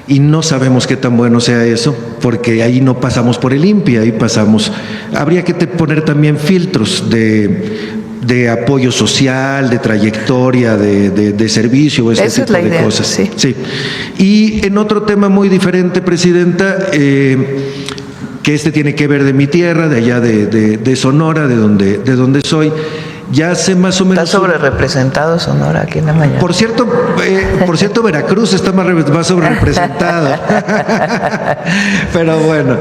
Speaker 10: Y no sabemos qué tan bueno sea eso, porque ahí no pasamos por el INPI, ahí pasamos. Habría que poner también filtros de apoyo social, de trayectoria, de servicio, ese tipo de cosas.
Speaker 1: Sí.
Speaker 10: Sí. Y en otro tema muy diferente, Presidenta, que tiene que ver de mi tierra, de allá de Sonora, de donde soy. Ya hace más o menos...
Speaker 1: Está sobre representado Sonora aquí en la mañana.
Speaker 10: Por cierto, Veracruz está más sobre representado. Pero bueno,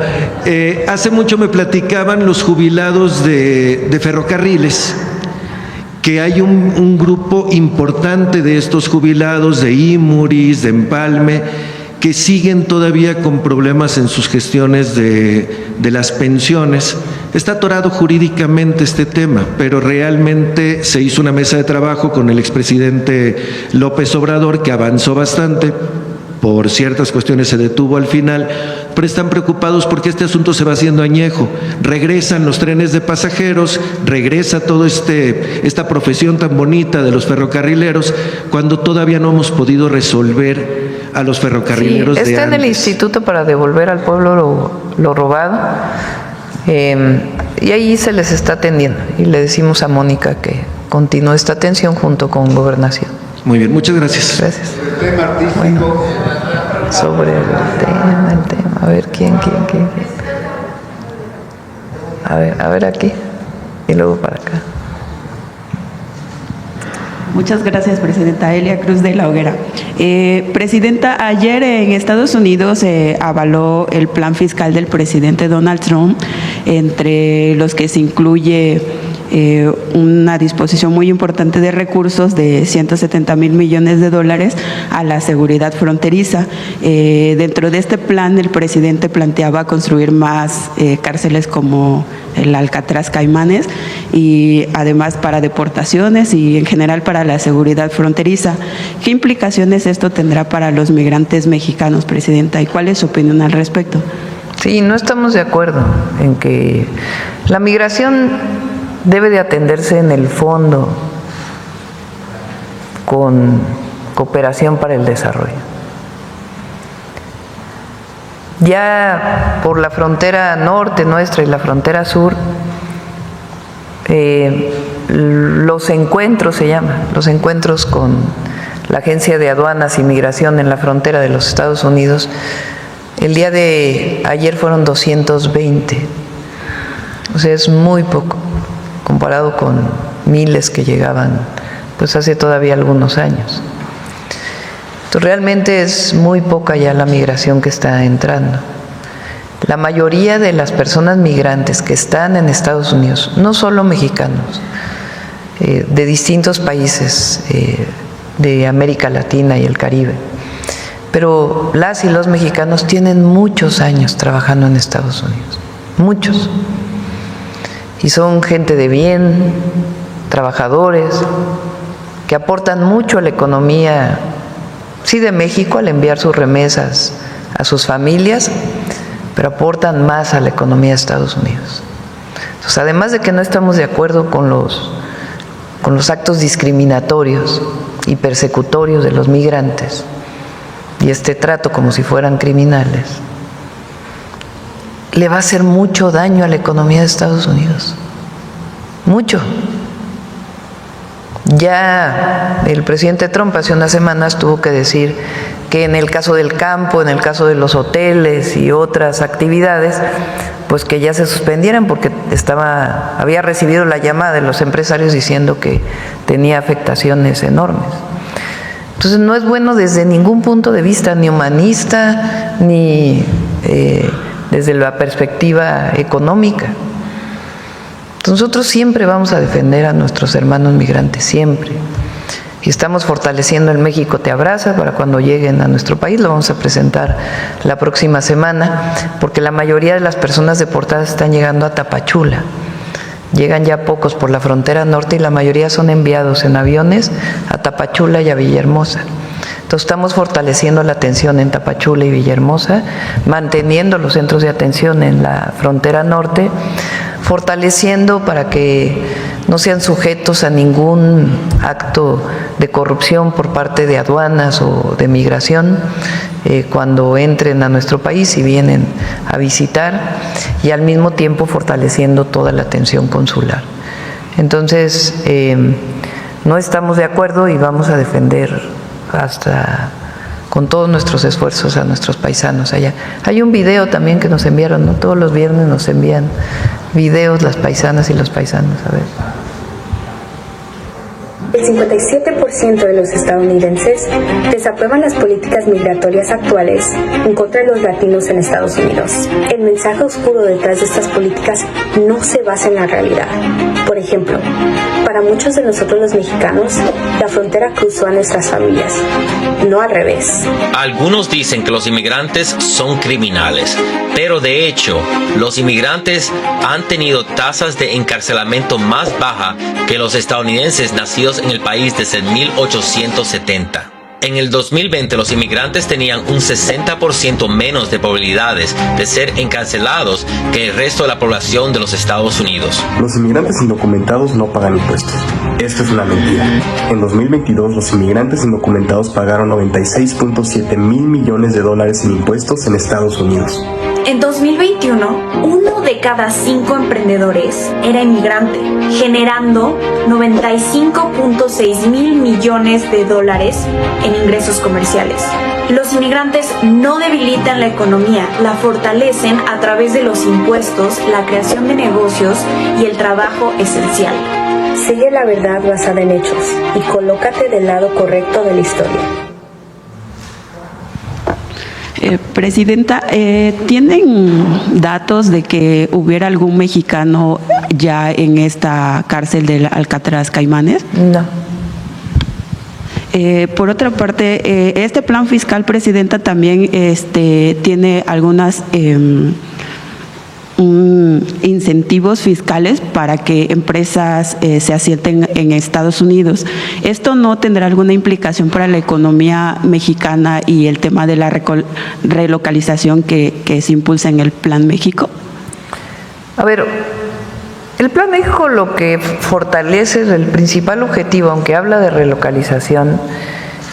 Speaker 10: hace mucho me platicaban los jubilados de ferrocarriles, que hay un grupo importante de estos jubilados de Imuris, de Empalme, que siguen todavía con problemas en sus gestiones de las pensiones. Está atorado jurídicamente este tema, pero realmente se hizo una mesa de trabajo con el expresidente López Obrador, que avanzó bastante. Por ciertas cuestiones se detuvo al final, pero están preocupados porque este asunto se va haciendo añejo. Regresan los trenes de pasajeros, regresa toda esta profesión tan bonita de los ferrocarrileros, cuando todavía no hemos podido resolver a los ferrocarrileros de antes.
Speaker 1: Está en el Instituto para devolver al pueblo lo robado, y ahí se les está atendiendo, y le decimos a Mónica que continúe esta atención junto con Gobernación.
Speaker 10: Muy bien, muchas gracias.
Speaker 1: Gracias. El tema artístico. Bueno, sobre el tema. A ver, ¿quién? A ver aquí, y luego para acá.
Speaker 11: Muchas gracias, Presidenta. Elia Cruz de la Hoguera. Presidenta, ayer en Estados Unidos se avaló el plan fiscal del presidente Donald Trump, entre los que se incluye una disposición muy importante de recursos de 170,000 millones de dólares a la seguridad fronteriza. Dentro de este plan, el presidente planteaba construir más cárceles como el Alcatraz Caimanes, y además para deportaciones y en general para la seguridad fronteriza. ¿Qué implicaciones esto tendrá para los migrantes mexicanos, Presidenta, y cuál es su opinión al respecto?
Speaker 1: Sí, no estamos de acuerdo en que la migración debe de atenderse en el fondo con cooperación para el desarrollo. Ya por la frontera norte nuestra y la frontera sur, los encuentros se llaman, los encuentros con la Agencia de Aduanas y Migración en la frontera de los Estados Unidos, el día de ayer fueron 220, o sea, es muy poco comparado con miles que llegaban pues hace todavía algunos años. Entonces, realmente es muy poca ya la migración que está entrando. La mayoría de las personas migrantes que están en Estados Unidos, no solo mexicanos, de distintos países de América Latina y el Caribe, pero las y los mexicanos tienen muchos años trabajando en Estados Unidos, muchos. Y son gente de bien, trabajadores, que aportan mucho a la economía, sí, de México al enviar sus remesas a sus familias, pero aportan más a la economía de Estados Unidos. Entonces, además de que no estamos de acuerdo con los actos discriminatorios y persecutorios de los migrantes y este trato como si fueran criminales, le va a hacer mucho daño a la economía de Estados Unidos. Mucho. Ya el presidente Trump hace unas semanas tuvo que decir que en el caso del campo, en el caso de los hoteles y otras actividades, pues que ya se suspendieran porque había recibido la llamada de los empresarios diciendo que tenía afectaciones enormes. Entonces no es bueno desde ningún punto de vista, ni humanista, ni desde la perspectiva económica. Nosotros siempre vamos a defender a nuestros hermanos migrantes, siempre. Y estamos fortaleciendo el México Te Abraza para cuando lleguen a nuestro país. Lo vamos a presentar la próxima semana, porque la mayoría de las personas deportadas están llegando a Tapachula. Llegan ya pocos por la frontera norte y la mayoría son enviados en aviones a Tapachula y a Villahermosa. Entonces estamos fortaleciendo la atención en Tapachula y Villahermosa, manteniendo los centros de atención en la frontera norte, fortaleciendo para que no sean sujetos a ningún acto de corrupción por parte de aduanas o de migración cuando entren a nuestro país y vienen a visitar, y al mismo tiempo fortaleciendo toda la atención consular. Entonces, no estamos de acuerdo y vamos a defender hasta con todos nuestros esfuerzos a nuestros paisanos allá. Hay un video también que nos enviaron, ¿no? Todos los viernes nos envían videos las paisanas y los paisanos, a ver.
Speaker 12: El 57% de los estadounidenses desaprueban las políticas migratorias actuales en contra de los latinos en Estados Unidos. El mensaje oscuro detrás de estas políticas no se basa en la realidad. Por ejemplo, para muchos de nosotros los mexicanos, la frontera cruzó a nuestras familias, no al revés.
Speaker 13: Algunos dicen que los inmigrantes son criminales, pero de hecho, los inmigrantes han tenido tasas de encarcelamiento más bajas que los estadounidenses nacidos en el país desde 1870. En el 2020, los inmigrantes tenían un 60% menos de probabilidades de ser encarcelados que el resto de la población de los Estados Unidos.
Speaker 14: Los inmigrantes indocumentados no pagan impuestos. Esto es una mentira. En 2022, los inmigrantes indocumentados pagaron 96.7 mil millones de dólares en impuestos en Estados Unidos.
Speaker 15: En 2021, 1 de cada 5 emprendedores era inmigrante, generando 95.6 mil millones de dólares en ingresos comerciales. Los inmigrantes no debilitan la economía, la fortalecen a través de los impuestos, la creación de negocios y el trabajo esencial.
Speaker 12: Sigue la verdad basada en hechos y colócate del lado correcto de la historia.
Speaker 11: Presidenta, ¿tienen datos de que hubiera algún mexicano ya en esta cárcel del Alcatraz Caimanes?
Speaker 1: No.
Speaker 11: Por otra parte, este plan fiscal, Presidenta, también tiene algunas incentivos fiscales para que empresas se asienten en Estados Unidos. ¿Esto no tendrá alguna implicación para la economía mexicana y el tema de la relocalización que se impulsa en el Plan México?
Speaker 1: A ver, el Plan México lo que fortalece, el principal objetivo, aunque habla de relocalización,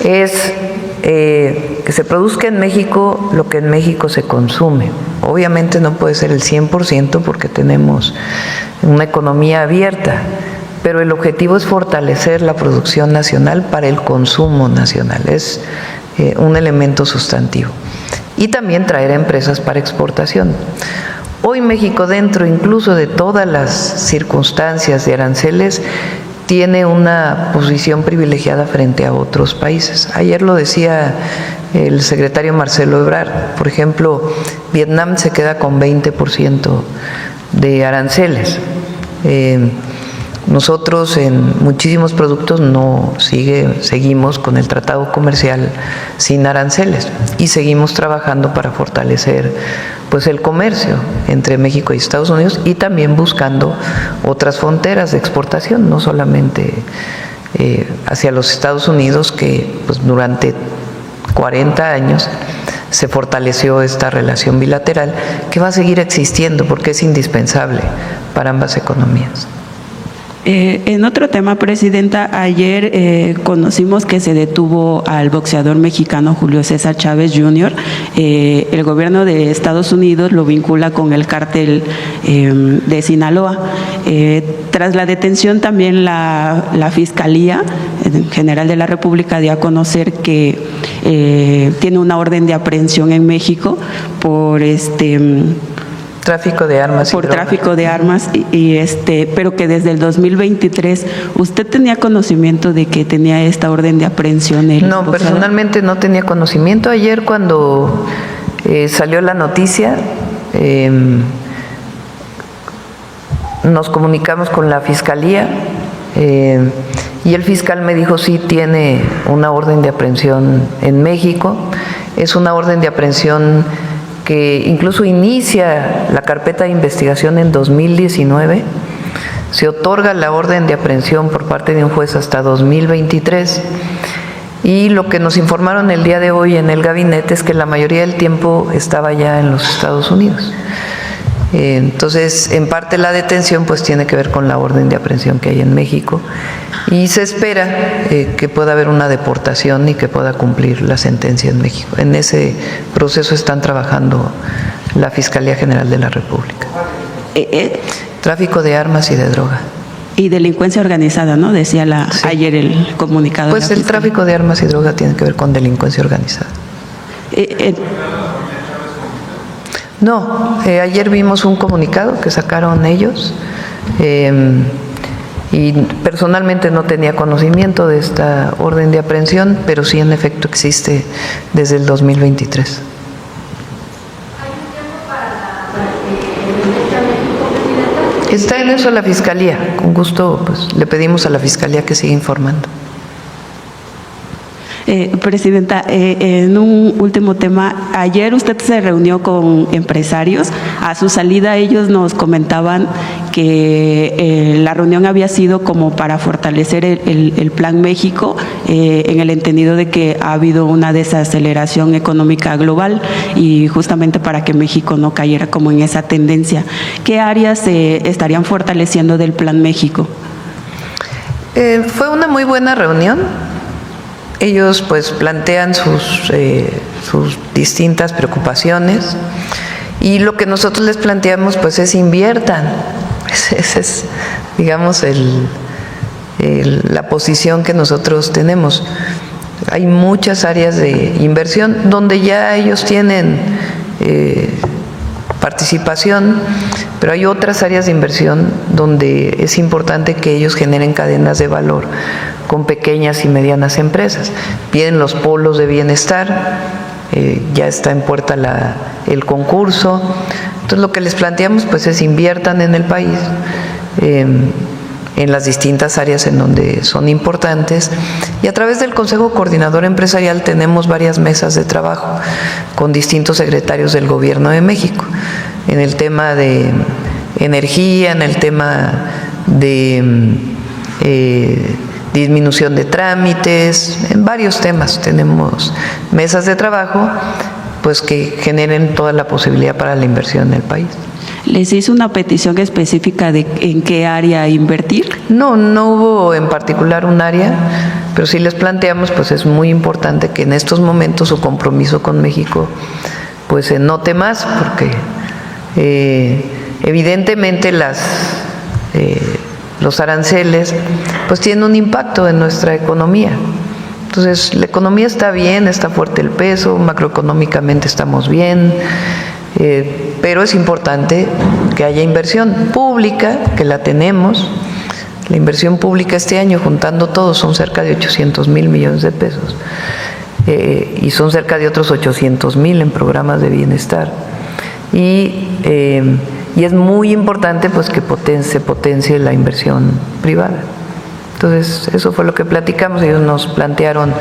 Speaker 1: es que se produzca en México lo que en México se consume. Obviamente no puede ser el 100% porque tenemos una economía abierta, pero el objetivo es fortalecer la producción nacional para el consumo nacional. Es un elemento sustantivo. Y también traer empresas para exportación. Hoy México, dentro incluso de todas las circunstancias de aranceles, tiene una posición privilegiada frente a otros países. Ayer lo decía el secretario Marcelo Ebrard, por ejemplo, Vietnam se queda con 20% de aranceles. Nosotros en muchísimos productos seguimos con el tratado comercial sin aranceles y seguimos trabajando para fortalecer pues el comercio entre México y Estados Unidos y también buscando otras fronteras de exportación, no solamente hacia los Estados Unidos, que pues durante 40 años se fortaleció esta relación bilateral que va a seguir existiendo porque es indispensable para ambas economías.
Speaker 11: En otro tema, Presidenta, ayer conocimos que se detuvo al boxeador mexicano Julio César Chávez Jr. El gobierno de Estados Unidos lo vincula con el cártel de Sinaloa. Tras la detención, también la Fiscalía General de la República dio a conocer que tiene una orden de aprehensión en México por
Speaker 1: tráfico de armas.
Speaker 11: Por tráfico de armas, pero que desde el 2023, ¿usted tenía conocimiento de que tenía esta orden de aprehensión?
Speaker 1: No, personalmente no tenía conocimiento. Ayer cuando salió la noticia, nos comunicamos con la Fiscalía Y el fiscal me dijo, sí, tiene una orden de aprehensión en México. Es una orden de aprehensión que incluso inicia la carpeta de investigación en 2019. Se otorga la orden de aprehensión por parte de un juez hasta 2023. Y lo que nos informaron el día de hoy en el gabinete es que la mayoría del tiempo estaba ya en los Estados Unidos. Entonces, en parte la detención pues tiene que ver con la orden de aprehensión que hay en México y se espera que pueda haber una deportación y que pueda cumplir la sentencia en México. En ese proceso están trabajando la Fiscalía General de la República. Tráfico de armas y de droga.
Speaker 11: Y delincuencia organizada, ¿no? Decía ayer el comunicado.
Speaker 1: Pues el tráfico de armas y droga tiene que ver con delincuencia organizada. No, ayer vimos un comunicado que sacaron ellos y personalmente no tenía conocimiento de esta orden de aprehensión, pero sí en efecto existe desde el 2023. Está en eso la Fiscalía, con gusto pues, le pedimos a la Fiscalía que siga informando.
Speaker 11: Presidenta, en un último tema, ayer usted se reunió con empresarios. A su salida ellos nos comentaban que la reunión había sido como para fortalecer el Plan México, en el entendido de que ha habido una desaceleración económica global y justamente para que México no cayera como en esa tendencia. ¿Qué áreas se estarían fortaleciendo del Plan México?
Speaker 1: Fue una muy buena reunión. Ellos pues plantean sus distintas preocupaciones y lo que nosotros les planteamos pues es inviertan. Esa es, digamos, la posición que nosotros tenemos. Hay muchas áreas de inversión donde ya ellos tienen participación, pero hay otras áreas de inversión donde es importante que ellos generen cadenas de valor con pequeñas y medianas empresas. Vienen los polos de bienestar, ya está en puerta el concurso. Entonces lo que les planteamos pues es inviertan en el país, en las distintas áreas en donde son importantes, y a través del Consejo Coordinador Empresarial tenemos varias mesas de trabajo con distintos secretarios del Gobierno de México en el tema de energía, en el tema de disminución de trámites, en varios temas tenemos mesas de trabajo pues que generen toda la posibilidad para la inversión en el país.
Speaker 11: ¿Les hizo una petición específica de en qué área invertir?
Speaker 1: No, no hubo en particular un área, pero sí les planteamos, pues es muy importante que en estos momentos su compromiso con México pues se note más, porque evidentemente los aranceles pues tienen un impacto en nuestra economía. Entonces la economía está bien, está fuerte el peso, macroeconómicamente estamos bien, pero es importante que haya inversión pública, que la tenemos. La inversión pública este año, juntando todo, son cerca de 800,000 millones de pesos y son cerca de otros 800,000 en programas de bienestar. Y es muy importante pues que se potencie la inversión privada. Entonces, eso fue lo que platicamos. Ellos nos plantearon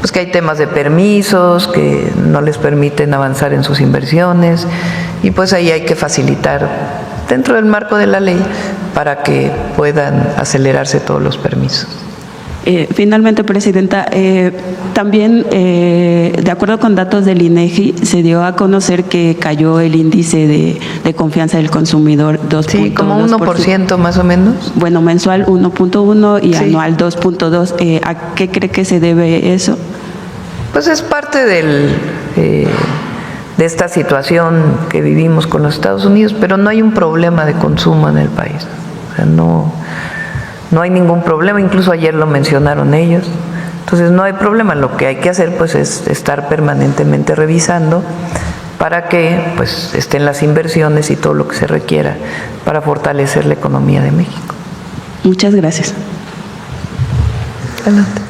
Speaker 1: pues que hay temas de permisos que no les permiten avanzar en sus inversiones y pues ahí hay que facilitar dentro del marco de la ley para que puedan acelerarse todos los permisos.
Speaker 11: Finalmente, Presidenta, también, de acuerdo con datos del INEGI, se dio a conocer que cayó el índice de confianza del consumidor 2.2%.
Speaker 1: Sí, como 1% más o menos.
Speaker 11: Bueno, mensual 1.1 y sí, anual 2.2. ¿A qué cree que se debe eso?
Speaker 1: Pues es parte de esta situación que vivimos con los Estados Unidos, pero no hay un problema de consumo en el país. O sea, no hay ningún problema, incluso ayer lo mencionaron ellos. Entonces no hay problema, lo que hay que hacer pues es estar permanentemente revisando para que pues estén las inversiones y todo lo que se requiera para fortalecer la economía de México.
Speaker 11: Muchas gracias.
Speaker 1: Adelante.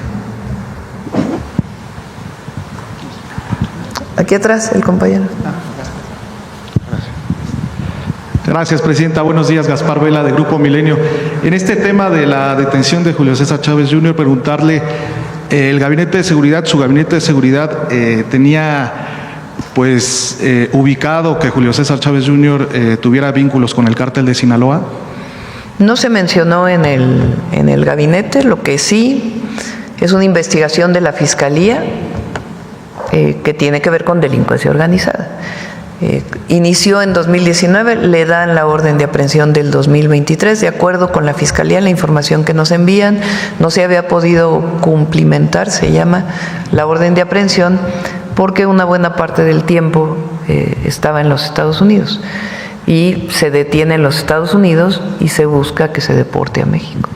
Speaker 1: Aquí atrás, el compañero.
Speaker 16: Gracias, Presidenta. Buenos días, Gaspar Vela, de Grupo Milenio. En este tema de la detención de Julio César Chávez Jr., preguntarle, el gabinete de seguridad, su gabinete de seguridad tenía pues ubicado que Julio César Chávez Jr. tuviera vínculos con el cártel de Sinaloa.
Speaker 1: No se mencionó en el gabinete, lo que sí es una investigación de la Fiscalía que tiene que ver con delincuencia organizada. Inició en 2019, le dan la orden de aprehensión del 2023, de acuerdo con la Fiscalía, la información que nos envían, no se había podido cumplimentar, se llama la orden de aprehensión, porque una buena parte del tiempo estaba en los Estados Unidos y se detiene en los Estados Unidos y se busca que se deporte a México.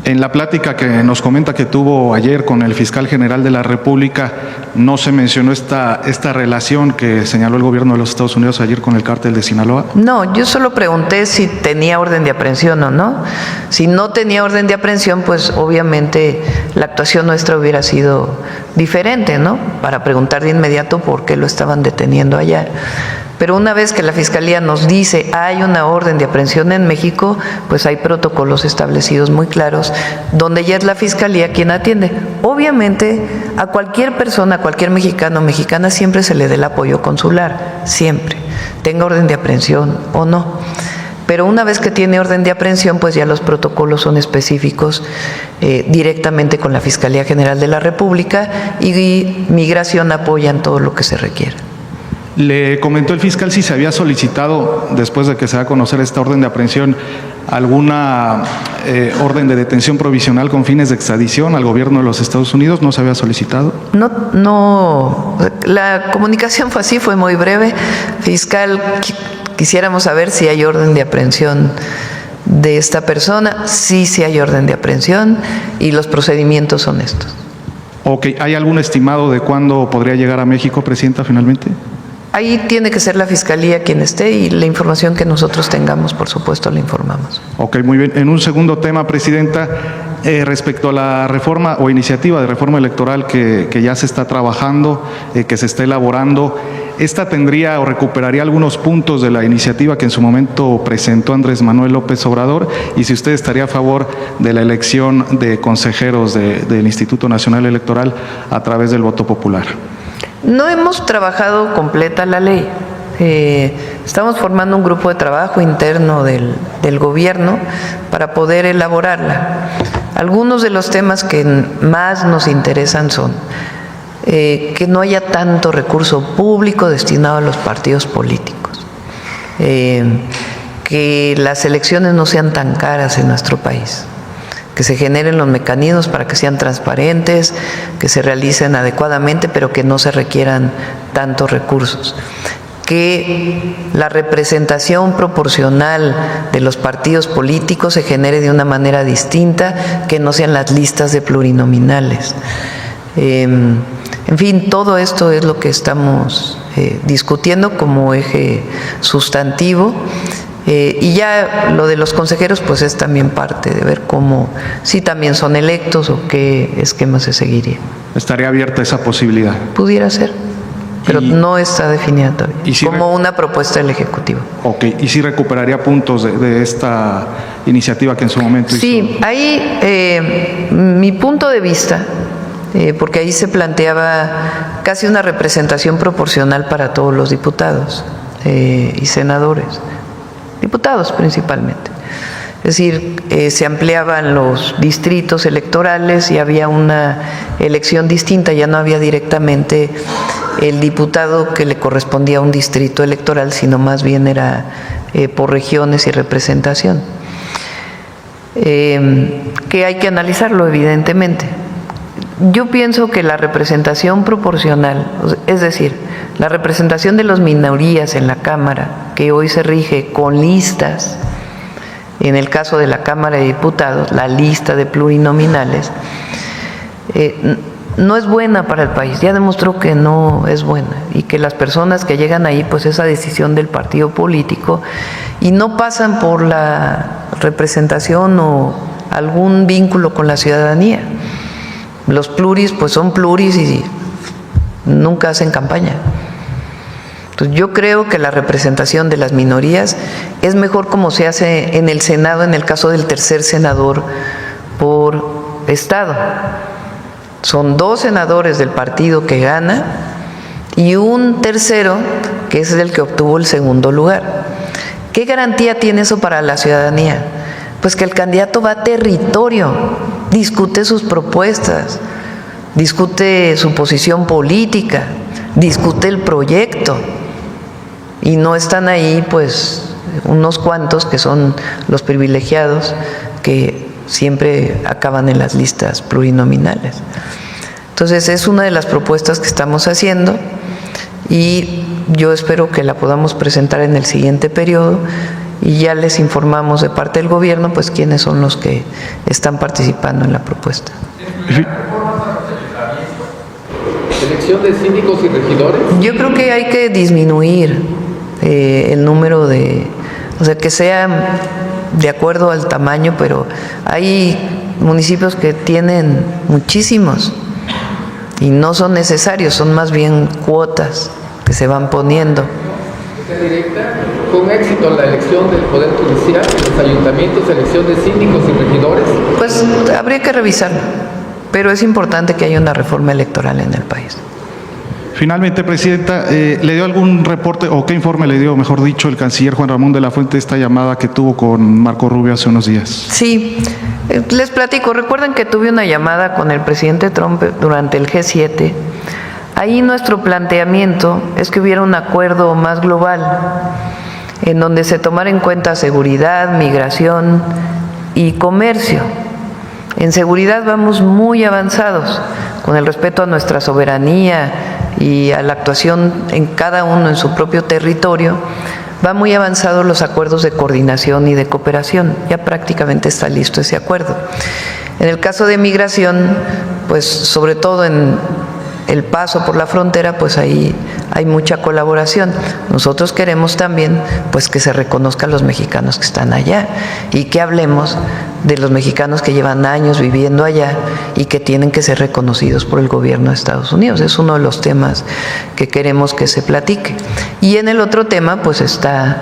Speaker 16: En la plática que nos comenta que tuvo ayer con el fiscal general de la República, no se mencionó esta relación que señaló el gobierno de los Estados Unidos ayer con el cártel de Sinaloa.
Speaker 1: No, yo solo pregunté si tenía orden de aprehensión o no. Si no tenía orden de aprehensión, pues obviamente la actuación nuestra hubiera sido diferente, ¿no? Para preguntar de inmediato por qué lo estaban deteniendo allá. Pero una vez que la Fiscalía nos dice hay una orden de aprehensión en México, pues hay protocolos establecidos muy claros, donde ya es la Fiscalía quien atiende. Obviamente a cualquier persona, a cualquier mexicano o mexicana siempre se le dé el apoyo consular, siempre, tenga orden de aprehensión o no. Pero una vez que tiene orden de aprehensión, pues ya los protocolos son específicos directamente con la Fiscalía General de la República y Migración apoya en todo lo que se requiera.
Speaker 16: Le comentó el fiscal si se había solicitado, después de que se da a conocer esta orden de aprehensión, alguna orden de detención provisional con fines de extradición al gobierno de los Estados Unidos. ¿No se había solicitado?
Speaker 1: No, la comunicación fue así, fue muy breve. Fiscal, quisiéramos saber si hay orden de aprehensión de esta persona. Sí hay orden de aprehensión y los procedimientos son estos.
Speaker 16: Ok, ¿hay algún estimado de cuándo podría llegar a México, Presidenta, finalmente?
Speaker 1: Ahí tiene que ser la Fiscalía quien esté y la información que nosotros tengamos, por supuesto, la informamos.
Speaker 16: Ok, muy bien. En un segundo tema, Presidenta, respecto a la reforma o iniciativa de reforma electoral que ya se está trabajando, que se está elaborando, ¿esta tendría o recuperaría algunos puntos de la iniciativa que en su momento presentó Andrés Manuel López Obrador? Y si usted estaría a favor de la elección de consejeros del Instituto Nacional Electoral a través del voto popular.
Speaker 1: No hemos trabajado completa la ley. Estamos formando un grupo de trabajo interno del gobierno para poder elaborarla. Algunos de los temas que más nos interesan son que no haya tanto recurso público destinado a los partidos políticos, que las elecciones no sean tan caras en nuestro país, que se generen los mecanismos para que sean transparentes, que se realicen adecuadamente, pero que no se requieran tantos recursos. Que la representación proporcional de los partidos políticos se genere de una manera distinta, que no sean las listas de plurinominales. En fin, todo esto es lo que estamos discutiendo como eje sustantivo. Y ya lo de los consejeros pues es también parte de ver cómo, si también son electos o qué esquema se seguiría.
Speaker 16: ¿Estaría abierta esa posibilidad?
Speaker 1: Pudiera ser, pero no está definida todavía, como una propuesta del Ejecutivo.
Speaker 16: Ok, ¿y si recuperaría puntos de esta iniciativa que en su momento hizo?
Speaker 1: Sí, ahí mi punto de vista, porque ahí se planteaba casi una representación proporcional para todos los diputados y senadores. Diputados principalmente. Es decir, se ampliaban los distritos electorales y había una elección distinta, ya no había directamente el diputado que le correspondía a un distrito electoral, sino más bien era por regiones y representación. Que hay que analizarlo, evidentemente. Yo pienso que la representación proporcional, es decir, la representación de las minorías en la Cámara, que hoy se rige con listas, en el caso de la Cámara de Diputados, la lista de plurinominales, no es buena para el país, ya demostró que no es buena y que las personas que llegan ahí, pues esa decisión del partido político y no pasan por la representación o algún vínculo con la ciudadanía. Los pluris pues son pluris y nunca hacen campaña. Entonces, yo creo que la representación de las minorías es mejor como se hace en el Senado en el caso del tercer senador por estado. Son 2 senadores del partido que gana y un tercero que es el que obtuvo el segundo lugar. ¿Qué garantía tiene eso para la ciudadanía? Pues que el candidato va a territorio, discute sus propuestas, discute su posición política, discute el proyecto. Y no están ahí, pues, unos cuantos que son los privilegiados que siempre acaban en las listas plurinominales. Entonces, es una de las propuestas que estamos haciendo y yo espero que la podamos presentar en el siguiente periodo y ya les informamos de parte del gobierno, pues, quiénes son los que están participando en la propuesta.
Speaker 3: ¿Elección de síndicos y regidores?
Speaker 1: Yo creo que hay que disminuir el número o sea, que sea de acuerdo al tamaño, pero hay municipios que tienen muchísimos y no son necesarios, son más bien cuotas que se van poniendo.
Speaker 3: Directa, con éxito la elección del Poder Judicial, los ayuntamientos, elección de síndicos y regidores.
Speaker 1: Pues habría que revisarlo, pero es importante que haya una reforma electoral en el país.
Speaker 16: Finalmente, Presidenta, ¿le dio algún reporte o qué informe le dio, mejor dicho, el canciller Juan Ramón de la Fuente esta llamada que tuvo con Marco Rubio hace unos días?
Speaker 1: Sí, les platico. Recuerden que tuve una llamada con el presidente Trump durante el G7. Ahí nuestro planteamiento es que hubiera un acuerdo más global en donde se tomara en cuenta seguridad, migración y comercio. En seguridad vamos muy avanzados con el respeto a nuestra soberanía y a la actuación en cada uno en su propio territorio. Va muy avanzados los acuerdos de coordinación y de cooperación. Ya prácticamente está listo ese acuerdo. En el caso de migración, pues sobre todo en el paso por la frontera, pues ahí hay mucha colaboración. Nosotros queremos también, pues, que se reconozcan los mexicanos que están allá y que hablemos de los mexicanos que llevan años viviendo allá y que tienen que ser reconocidos por el gobierno de Estados Unidos. Es uno de los temas que queremos que se platique. Y en el otro tema, pues, está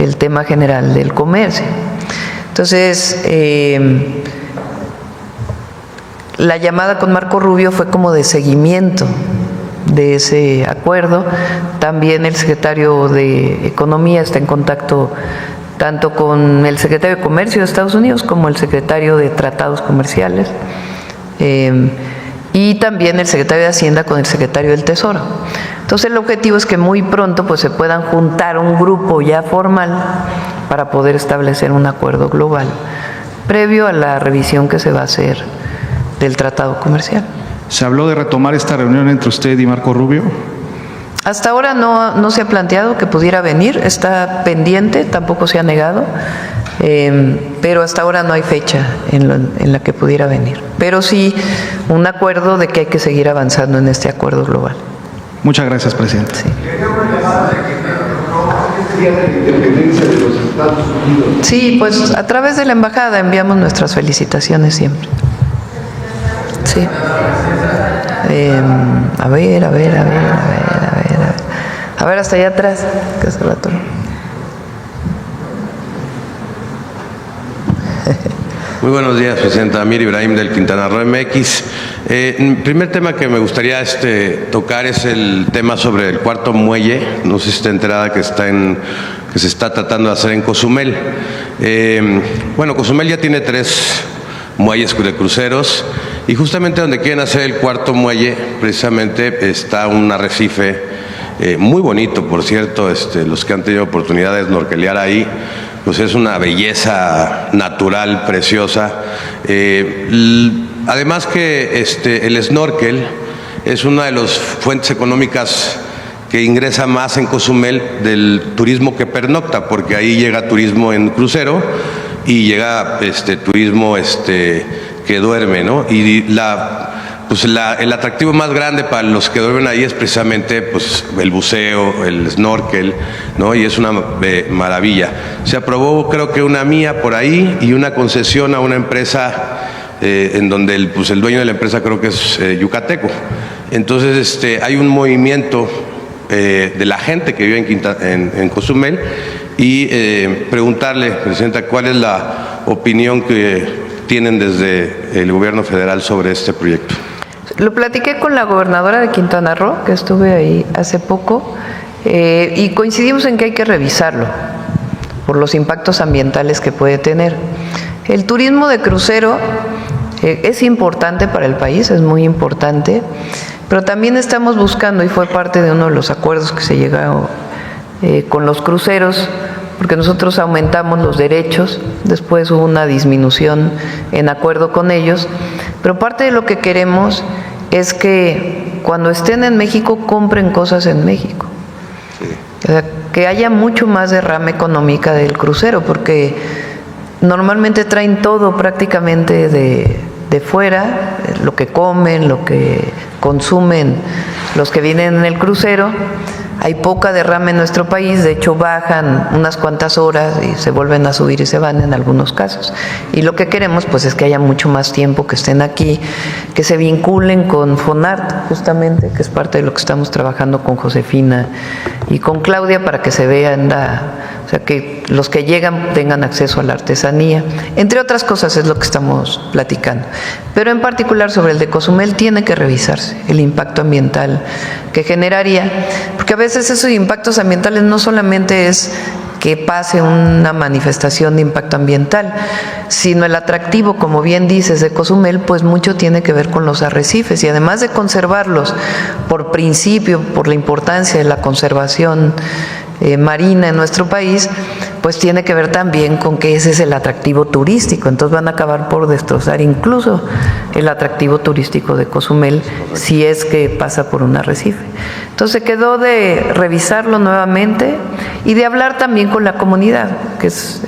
Speaker 1: el tema general del comercio. Entonces, la llamada con Marco Rubio fue como de seguimiento de ese acuerdo. También el secretario de Economía está en contacto tanto con el secretario de Comercio de Estados Unidos como el secretario de Tratados Comerciales y también el secretario de Hacienda con el secretario del Tesoro. Entonces el objetivo es que muy pronto, pues, se puedan juntar un grupo ya formal para poder establecer un acuerdo global previo a la revisión que se va a hacer del tratado comercial.
Speaker 16: ¿Se habló de retomar esta reunión entre usted y Marco Rubio?
Speaker 1: Hasta ahora no se ha planteado que pudiera venir, está pendiente, tampoco se ha negado, pero hasta ahora no hay fecha en la que pudiera venir. Pero sí un acuerdo de que hay que seguir avanzando en este acuerdo global.
Speaker 16: Muchas gracias, presidente.
Speaker 1: Sí. Sí, pues a través de la embajada enviamos nuestras felicitaciones siempre. Sí. A ver hasta allá atrás, que hace rato.
Speaker 17: Muy buenos días, Presidenta. Amir Ibrahim del Quintana Roo MX. El primer tema que me gustaría tocar es el tema sobre el cuarto muelle. No sé si está enterada que se está tratando de hacer en Cozumel. Bueno, Cozumel ya tiene 3 muelles de cruceros y justamente donde quieren hacer el cuarto muelle precisamente está un arrecife muy bonito, por cierto. Los que han tenido oportunidad de snorkelear ahí, pues es una belleza natural preciosa. Además que el snorkel es una de las fuentes económicas que ingresa más en Cozumel del turismo que pernocta, porque ahí llega turismo en crucero y llega turismo que duerme, ¿no? Y el atractivo más grande para los que duermen ahí es precisamente, pues, el buceo, el snorkel, ¿no? Y es una maravilla. Se aprobó, creo que una MIA por ahí y una concesión a una empresa en donde el dueño de la empresa creo que es yucateco. Entonces hay un movimiento de la gente que vive en Cozumel y preguntarle, Presidenta, cuál es la opinión que tienen desde el gobierno federal sobre este proyecto.
Speaker 1: Lo platiqué con la gobernadora de Quintana Roo, que estuve ahí hace poco, y coincidimos en que hay que revisarlo por los impactos ambientales que puede tener. El turismo de crucero es importante para el país, es muy importante, pero también estamos buscando, y fue parte de uno de los acuerdos que se llegó con los cruceros, porque nosotros aumentamos los derechos, después hubo una disminución en acuerdo con ellos, pero parte de lo que queremos es que cuando estén en México compren cosas en México. O sea, que haya mucho más derrama económica del crucero, porque normalmente traen todo prácticamente de fuera, lo que comen, lo que consumen los que vienen en el crucero. Hay poca derrama en nuestro país, de hecho bajan unas cuantas horas y se vuelven a subir y se van en algunos casos. Y lo que queremos pues es que haya mucho más tiempo, que estén aquí, que se vinculen con FONART justamente, que es parte de lo que estamos trabajando con Josefina y con Claudia para que se vean, o sea, que los que llegan tengan acceso a la artesanía. Entre otras cosas es lo que estamos platicando. Pero en particular sobre el de Cozumel tiene que revisarse el impacto ambiental que generaría, porque a veces esos impactos ambientales no solamente es que pase una manifestación de impacto ambiental, sino el atractivo, como bien dices, de Cozumel, pues mucho tiene que ver con los arrecifes, y además de conservarlos por principio, por la importancia de la conservación marina en nuestro país, pues tiene que ver también con que ese es el atractivo turístico. Entonces van a acabar por destrozar incluso el atractivo turístico de Cozumel si es que pasa por un arrecife. Entonces quedó de revisarlo nuevamente y de hablar también con la comunidad, que es,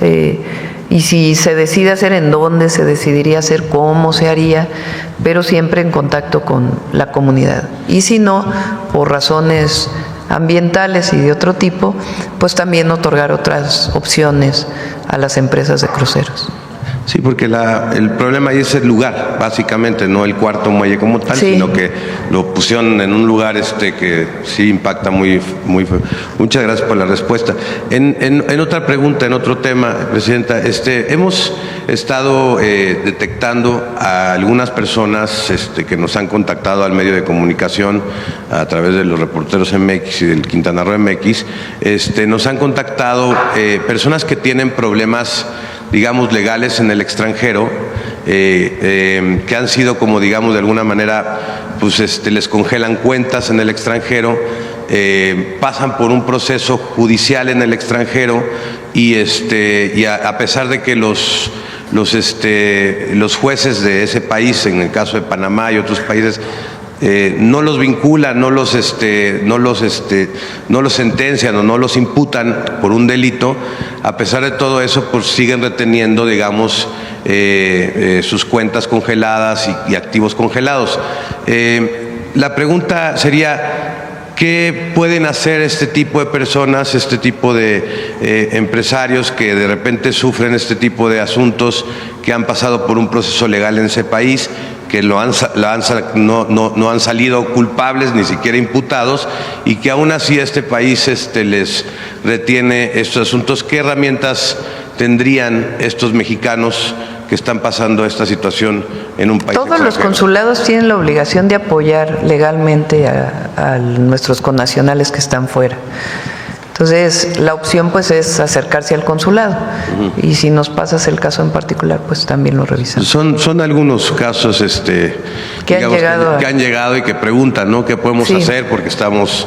Speaker 1: y si se decide hacer, en dónde se decidiría hacer, cómo se haría, pero siempre en contacto con la comunidad. Y si no, por razones ambientales y de otro tipo, pues también otorgar otras opciones a las empresas de cruceros.
Speaker 17: Sí, porque el problema ahí es el lugar, básicamente, no el cuarto muelle como tal, sí, sino que lo pusieron en un lugar que sí impacta muy feo. Muchas gracias por la respuesta. En otra pregunta, en otro tema, Presidenta, hemos estado detectando a algunas personas que nos han contactado al medio de comunicación a través de los reporteros MX y del Quintana Roo MX, nos han contactado personas que tienen problemas, digamos, legales en el extranjero, que han sido, como digamos, de alguna manera, pues les congelan cuentas en el extranjero, pasan por un proceso judicial en el extranjero y a pesar de que los jueces de ese país, en el caso de Panamá y otros países, no los vinculan, no los sentencian o no los imputan por un delito, a pesar de todo eso, pues siguen reteniendo, digamos, sus cuentas congeladas y activos congelados. La pregunta sería, ¿qué pueden hacer este tipo de personas, este tipo de empresarios que de repente sufren este tipo de asuntos, que han pasado por un proceso legal en ese país, que no han salido culpables, ni siquiera imputados, y que aún así este país les retiene estos asuntos? ¿Qué herramientas tendrían estos mexicanos que están pasando esta situación en un país extranjero?
Speaker 1: Todos los consulados tienen la obligación de apoyar legalmente a nuestros connacionales que están fuera. Entonces, la opción pues es acercarse al consulado, y si nos pasas el caso en particular, pues también lo revisamos.
Speaker 17: Son algunos casos que han llegado y que preguntan, ¿no? ¿Qué podemos hacer? Porque estamos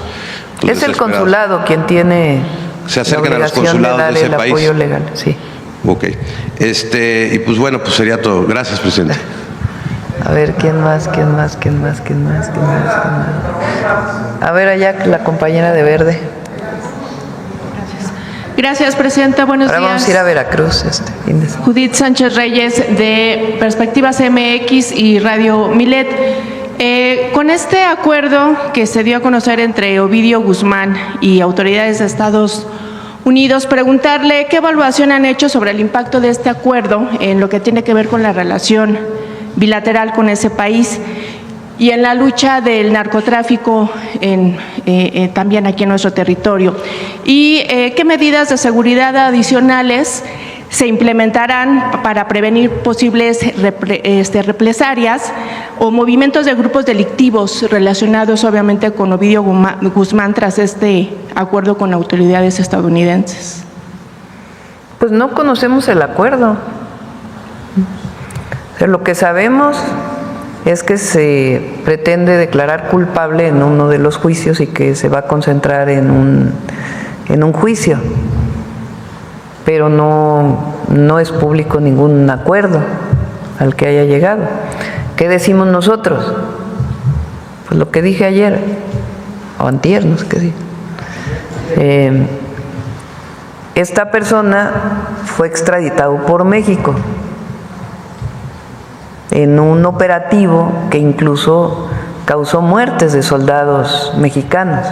Speaker 1: es el consulado quien tiene
Speaker 17: se acercan a los consulados de ese país.
Speaker 1: Apoyo legal, sí.
Speaker 17: Ok. Y pues bueno, pues sería todo. Gracias, Presidente.
Speaker 1: A ver, ¿quién más? A ver, allá la compañera de verde.
Speaker 18: Gracias, Presidenta. Buenos días.
Speaker 1: Ahora vamos a ir a Veracruz.
Speaker 18: Judith Sánchez Reyes, de Perspectivas MX y Radio Milet. Con este acuerdo que se dio a conocer entre Ovidio Guzmán y autoridades de Estados Unidos, preguntarle qué evaluación han hecho sobre el impacto de este acuerdo en lo que tiene que ver con la relación bilateral con ese país y en la lucha del narcotráfico en también aquí en nuestro territorio. ¿Y qué medidas de seguridad adicionales se implementarán para prevenir posibles represalias o movimientos de grupos delictivos relacionados obviamente con Ovidio Guzmán tras este acuerdo con autoridades estadounidenses?
Speaker 1: Pues no conocemos el acuerdo. Lo que sabemos es que se pretende declarar culpable en uno de los juicios y que se va a concentrar en un juicio, pero no es público ningún acuerdo al que haya llegado. ¿Qué decimos nosotros? Pues lo que dije ayer, o antier, no sé qué dije. Esta persona fue extraditado por México en un operativo que incluso causó muertes de soldados mexicanos.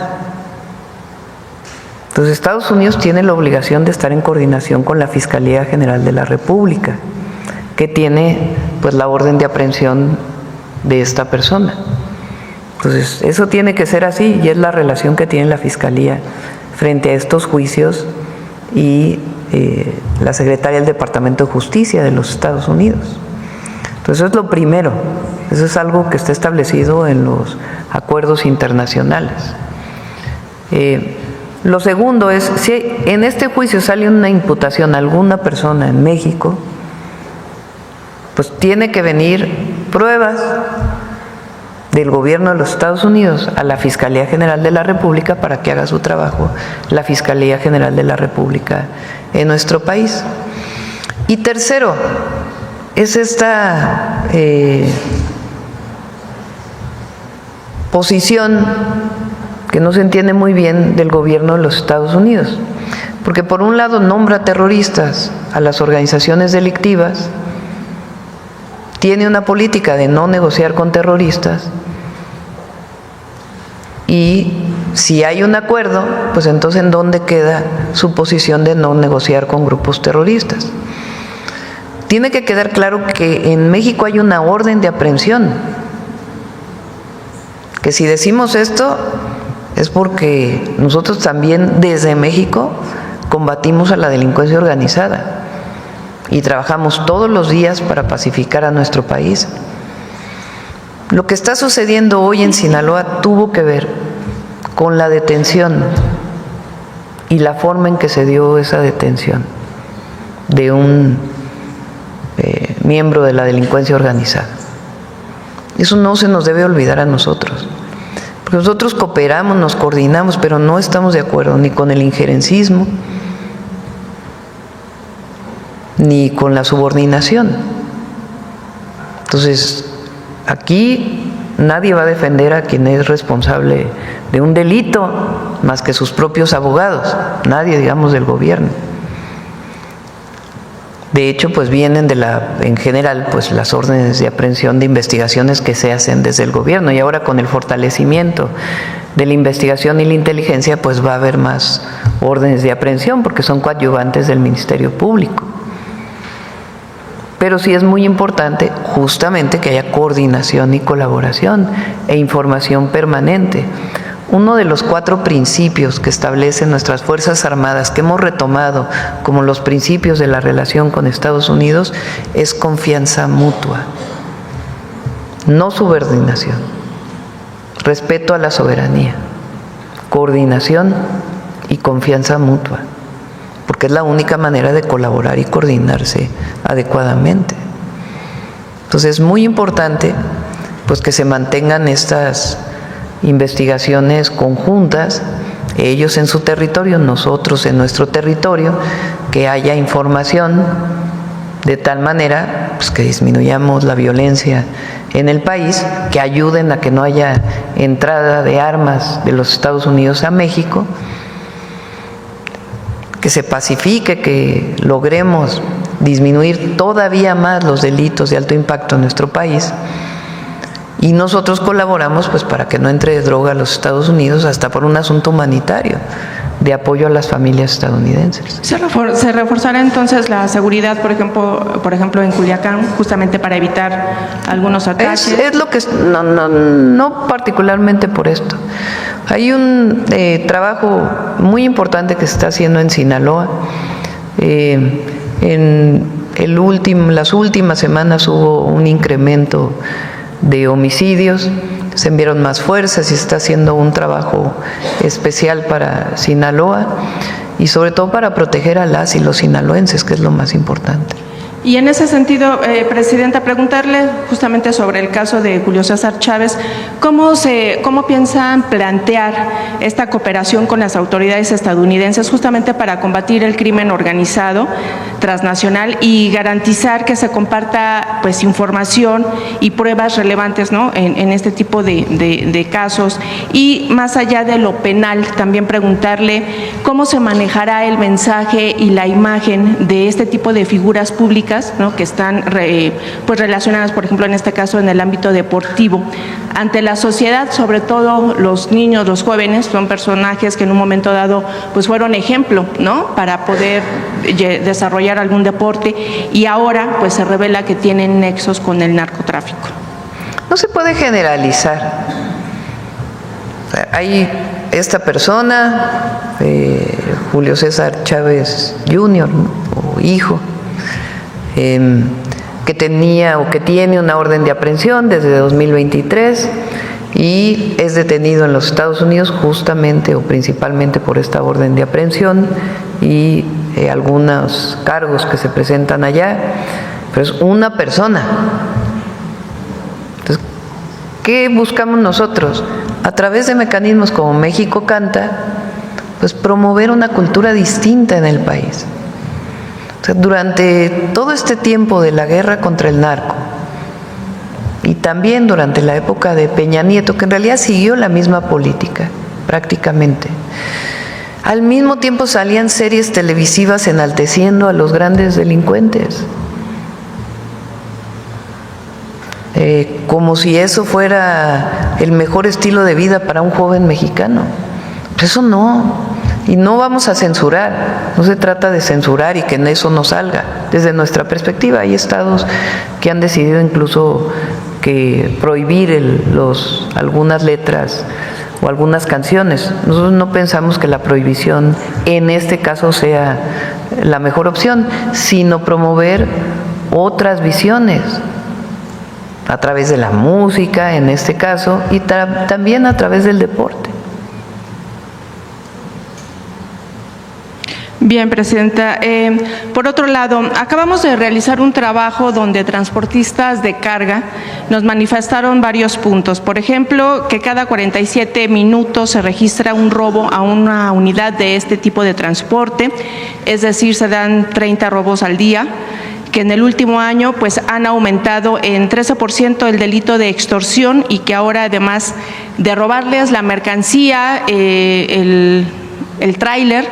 Speaker 1: Entonces Estados Unidos tiene la obligación de estar en coordinación con la Fiscalía General de la República, que tiene pues la orden de aprehensión de esta persona. Entonces eso tiene que ser así y es la relación que tiene la Fiscalía frente a estos juicios y la Secretaría del Departamento de Justicia de los Estados Unidos. Entonces eso es lo primero, eso es algo que está establecido en los acuerdos internacionales. Lo segundo es, si en este juicio sale una imputación a alguna persona en México, pues tiene que venir pruebas del gobierno de los Estados Unidos a la Fiscalía General de la República para que haga su trabajo la Fiscalía General de la República en nuestro país. Y tercero, es esta posición que no se entiende muy bien del gobierno de los Estados Unidos, porque por un lado nombra terroristas a las organizaciones delictivas, tiene una política de no negociar con terroristas y si hay un acuerdo, pues entonces ¿en dónde queda su posición de no negociar con grupos terroristas? Tiene que quedar claro que en México hay una orden de aprehensión, que si decimos esto es porque nosotros también desde México combatimos a la delincuencia organizada y trabajamos todos los días para pacificar a nuestro país. Lo que está sucediendo hoy en Sinaloa tuvo que ver con la detención y la forma en que se dio esa detención de un miembro de la delincuencia organizada. Eso no se nos debe olvidar a nosotros, porque nosotros cooperamos, nos coordinamos, pero no estamos de acuerdo ni con el injerencismo ni con la subordinación. Entonces, aquí nadie va a defender a quien es responsable de un delito más que sus propios abogados, nadie, digamos, del gobierno. De hecho, pues vienen en general, pues las órdenes de aprehensión de investigaciones que se hacen desde el gobierno, y ahora con el fortalecimiento de la investigación y la inteligencia, pues va a haber más órdenes de aprehensión porque son coadyuvantes del Ministerio Público. Pero sí es muy importante justamente que haya coordinación y colaboración e información permanente. Uno de los 4 principios que establecen nuestras Fuerzas Armadas, que hemos retomado como los principios de la relación con Estados Unidos, es confianza mutua, no subordinación, respeto a la soberanía, coordinación y confianza mutua, porque es la única manera de colaborar y coordinarse adecuadamente. Entonces es muy importante pues que se mantengan estas investigaciones conjuntas, ellos en su territorio, nosotros en nuestro territorio, que haya información de tal manera pues, que disminuyamos la violencia en el país, que ayuden a que no haya entrada de armas de los Estados Unidos a México, que se pacifique, que logremos disminuir todavía más los delitos de alto impacto en nuestro país. Y nosotros colaboramos pues para que no entre droga a los Estados Unidos, hasta por un asunto humanitario de apoyo a las familias estadounidenses.
Speaker 18: ¿Se reforzará entonces la seguridad, por ejemplo en Culiacán, justamente para evitar algunos ataques?
Speaker 1: Es lo que no particularmente por esto. Hay un trabajo muy importante que se está haciendo en Sinaloa. En las últimas semanas hubo un incremento de homicidios, se enviaron más fuerzas y se está haciendo un trabajo especial para Sinaloa y sobre todo para proteger a las y los sinaloenses, que es lo más importante.
Speaker 18: Y en ese sentido, Presidenta, preguntarle justamente sobre el caso de Julio César Chávez, ¿cómo piensan plantear esta cooperación con las autoridades estadounidenses justamente para combatir el crimen organizado transnacional y garantizar que se comparta pues información y pruebas relevantes, ¿no?, en este tipo de casos? Y más allá de lo penal, también preguntarle cómo se manejará el mensaje y la imagen de este tipo de figuras públicas, ¿no?, que están pues relacionadas, por ejemplo, en este caso en el ámbito deportivo, ante la sociedad, sobre todo los niños, los jóvenes, son personajes que en un momento dado pues fueron ejemplo, ¿no?, para poder desarrollar algún deporte, y ahora pues se revela que tienen nexos con el narcotráfico.
Speaker 1: No se puede generalizar. O sea, hay esta persona, Julio César Chávez Jr., ¿no?, o hijo, que tenía o que tiene una orden de aprehensión desde 2023 y es detenido en los Estados Unidos justamente o principalmente por esta orden de aprehensión y algunos cargos que se presentan allá, pero es una persona. Entonces, ¿qué buscamos nosotros? A través de mecanismos como México Canta, pues promover una cultura distinta en el país. O sea, durante todo este tiempo de la guerra contra el narco y también durante la época de Peña Nieto, que en realidad siguió la misma política prácticamente, al mismo tiempo salían series televisivas enalteciendo a los grandes delincuentes, como si eso fuera el mejor estilo de vida para un joven mexicano. Pero eso no. Y no vamos a censurar, no se trata de censurar y que en eso no salga. Desde nuestra perspectiva hay estados que han decidido incluso que prohibir algunas letras o algunas canciones. Nosotros no pensamos que la prohibición en este caso sea la mejor opción, sino promover otras visiones a través de la música en este caso y también a través del deporte.
Speaker 18: Bien, Presidenta. Por otro lado, acabamos de realizar un trabajo donde transportistas de carga nos manifestaron varios puntos. Por ejemplo, que cada 47 minutos se registra un robo a una unidad de este tipo de transporte, es decir, se dan 30 robos al día, que en el último año pues han aumentado en 13% el delito de extorsión y que ahora, además de robarles la mercancía, el tráiler,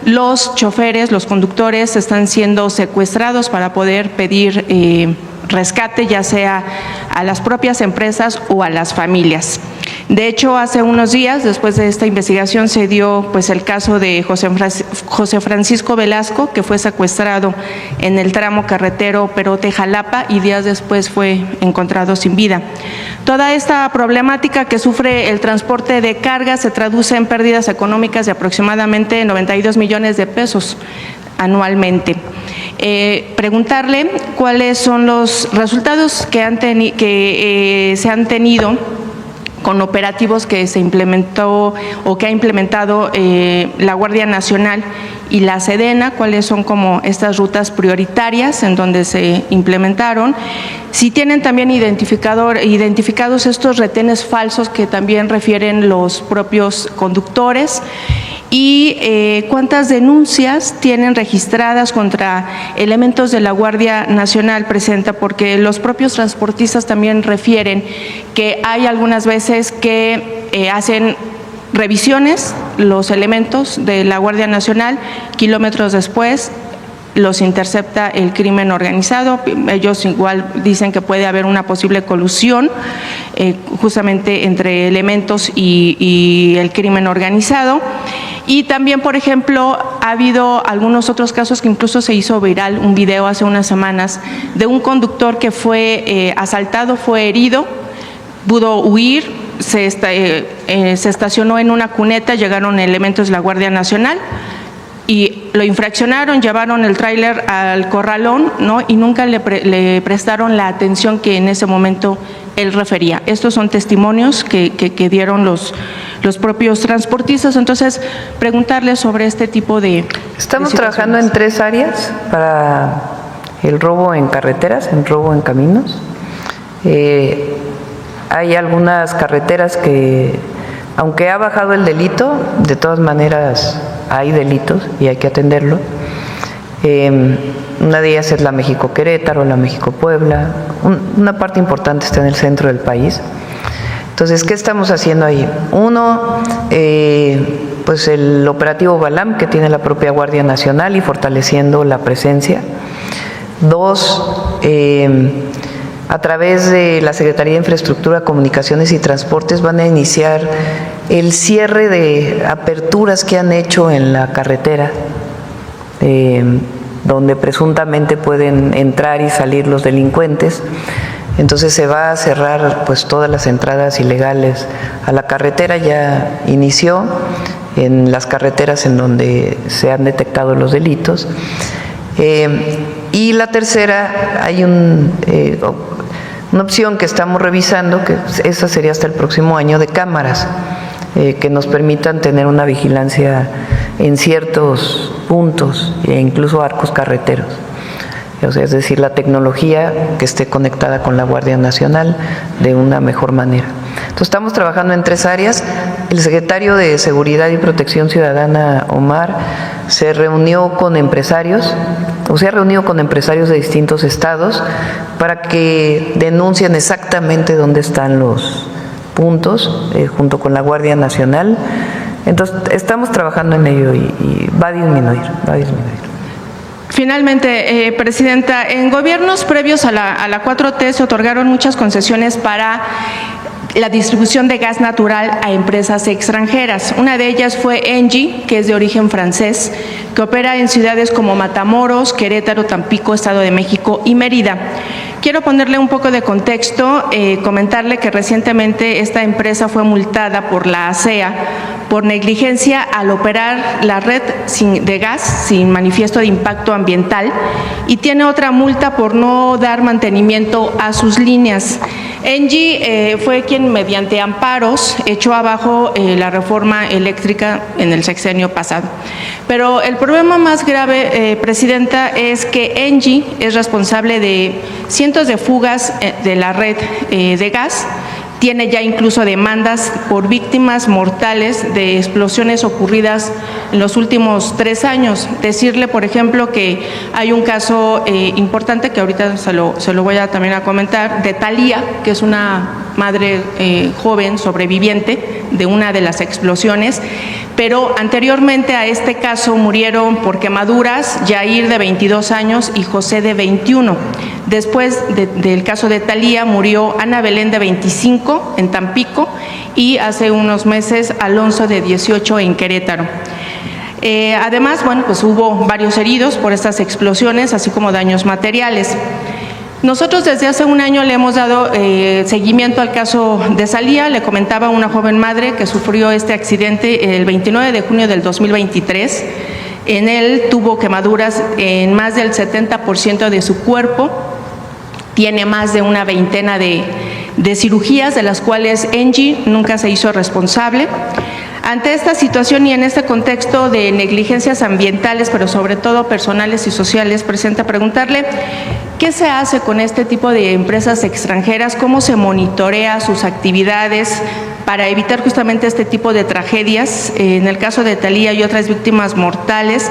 Speaker 18: los choferes, los conductores están siendo secuestrados para poder pedir rescate, ya sea a las propias empresas o a las familias. De hecho, hace unos días, después de esta investigación, se dio pues el caso de José Francisco Velasco, que fue secuestrado en el tramo carretero Perote-Jalapa y días después fue encontrado sin vida. Toda esta problemática que sufre el transporte de carga se traduce en pérdidas económicas de aproximadamente 92 millones de pesos anualmente. Preguntarle cuáles son los resultados que se han tenido con operativos que se implementó o que ha implementado la Guardia Nacional y la Sedena, cuáles son como estas rutas prioritarias en donde se implementaron, si tienen también identificados estos retenes falsos que también refieren los propios conductores y cuántas denuncias tienen registradas contra elementos de la Guardia Nacional, Presidenta, porque los propios transportistas también refieren que hay algunas veces que hacen revisiones los elementos de la Guardia Nacional, kilómetros después los intercepta el crimen organizado. Ellos igual dicen que puede haber una posible colusión justamente entre elementos y el crimen organizado. Y también, por ejemplo, ha habido algunos otros casos que incluso se hizo viral un video hace unas semanas de un conductor que fue asaltado, fue herido, pudo huir, se estacionó en una cuneta, llegaron elementos de la Guardia Nacional y lo infraccionaron, llevaron el tráiler al corralón, ¿no? Y nunca le prestaron la atención que en ese momento él refería. Estos son testimonios que dieron los propios transportistas. Entonces, preguntarle sobre este tipo de...
Speaker 1: Estamos trabajando en 3 áreas para el robo en carreteras, el robo en caminos. Hay algunas carreteras que, aunque ha bajado el delito, de todas maneras hay delitos y hay que atenderlo. Una de ellas es la México-Querétaro, la México-Puebla. Una parte importante está en el centro del país. Entonces, ¿qué estamos haciendo ahí? Uno, pues el operativo Balam que tiene la propia Guardia Nacional y fortaleciendo la presencia. 2, a través de la Secretaría de Infraestructura, Comunicaciones y Transportes van a iniciar el cierre de aperturas que han hecho en la carretera, donde presuntamente pueden entrar y salir los delincuentes. Entonces se va a cerrar pues todas las entradas ilegales a la carretera. Ya inició en las carreteras en donde se han detectado los delitos. Y la tercera, hay una opción que estamos revisando, que esa sería hasta el próximo año, de cámaras que nos permitan tener una vigilancia en ciertos puntos e incluso arcos carreteros. O sea, es decir, la tecnología que esté conectada con la Guardia Nacional de una mejor manera. Entonces, estamos trabajando en 3 áreas. El secretario de Seguridad y Protección Ciudadana, Omar, se reunió con empresarios, de distintos estados para que denuncien exactamente dónde están los puntos, junto con la Guardia Nacional. Entonces, estamos trabajando en ello y va a disminuir.
Speaker 18: Finalmente, Presidenta, en gobiernos previos a la 4T se otorgaron muchas concesiones para la distribución de gas natural a empresas extranjeras. Una de ellas fue Engie, que es de origen francés, que opera en ciudades como Matamoros, Querétaro, Tampico, Estado de México y Mérida. Quiero ponerle un poco de contexto, comentarle que recientemente esta empresa fue multada por la ASEA por negligencia al operar la red de gas sin manifiesto de impacto ambiental y tiene otra multa por no dar mantenimiento a sus líneas. Engie fue quien mediante amparos echó abajo la reforma eléctrica en el sexenio pasado. Pero el problema más grave, Presidenta, es que Engie es responsable de cientos de fugas de la red de gas. Tiene ya incluso demandas por víctimas mortales de explosiones ocurridas en los últimos 3 años. Decirle, por ejemplo, que hay un caso importante que ahorita se lo voy a también a comentar, de Thalía, que es una madre joven sobreviviente de una de las explosiones, pero anteriormente a este caso murieron por quemaduras Yair, de 22 años, y José, de 21. Después del caso de Thalía murió Ana Belén, de 25, en Tampico, y hace unos meses Alonso, de 18, en Querétaro. Además, bueno, pues hubo varios heridos por estas explosiones, así como daños materiales. Nosotros desde hace un año le hemos dado seguimiento al caso de Thalía. Le comentaba a una joven madre que sufrió este accidente el 29 de junio del 2023. En él tuvo quemaduras en más del 70% de su cuerpo. Tiene más de una veintena de cirugías, de las cuales Engie nunca se hizo responsable. Ante esta situación y en este contexto de negligencias ambientales, pero sobre todo personales y sociales, Presidenta, preguntarle qué se hace con este tipo de empresas extranjeras, cómo se monitorea sus actividades para evitar justamente este tipo de tragedias. En el caso de Thalía y otras víctimas mortales,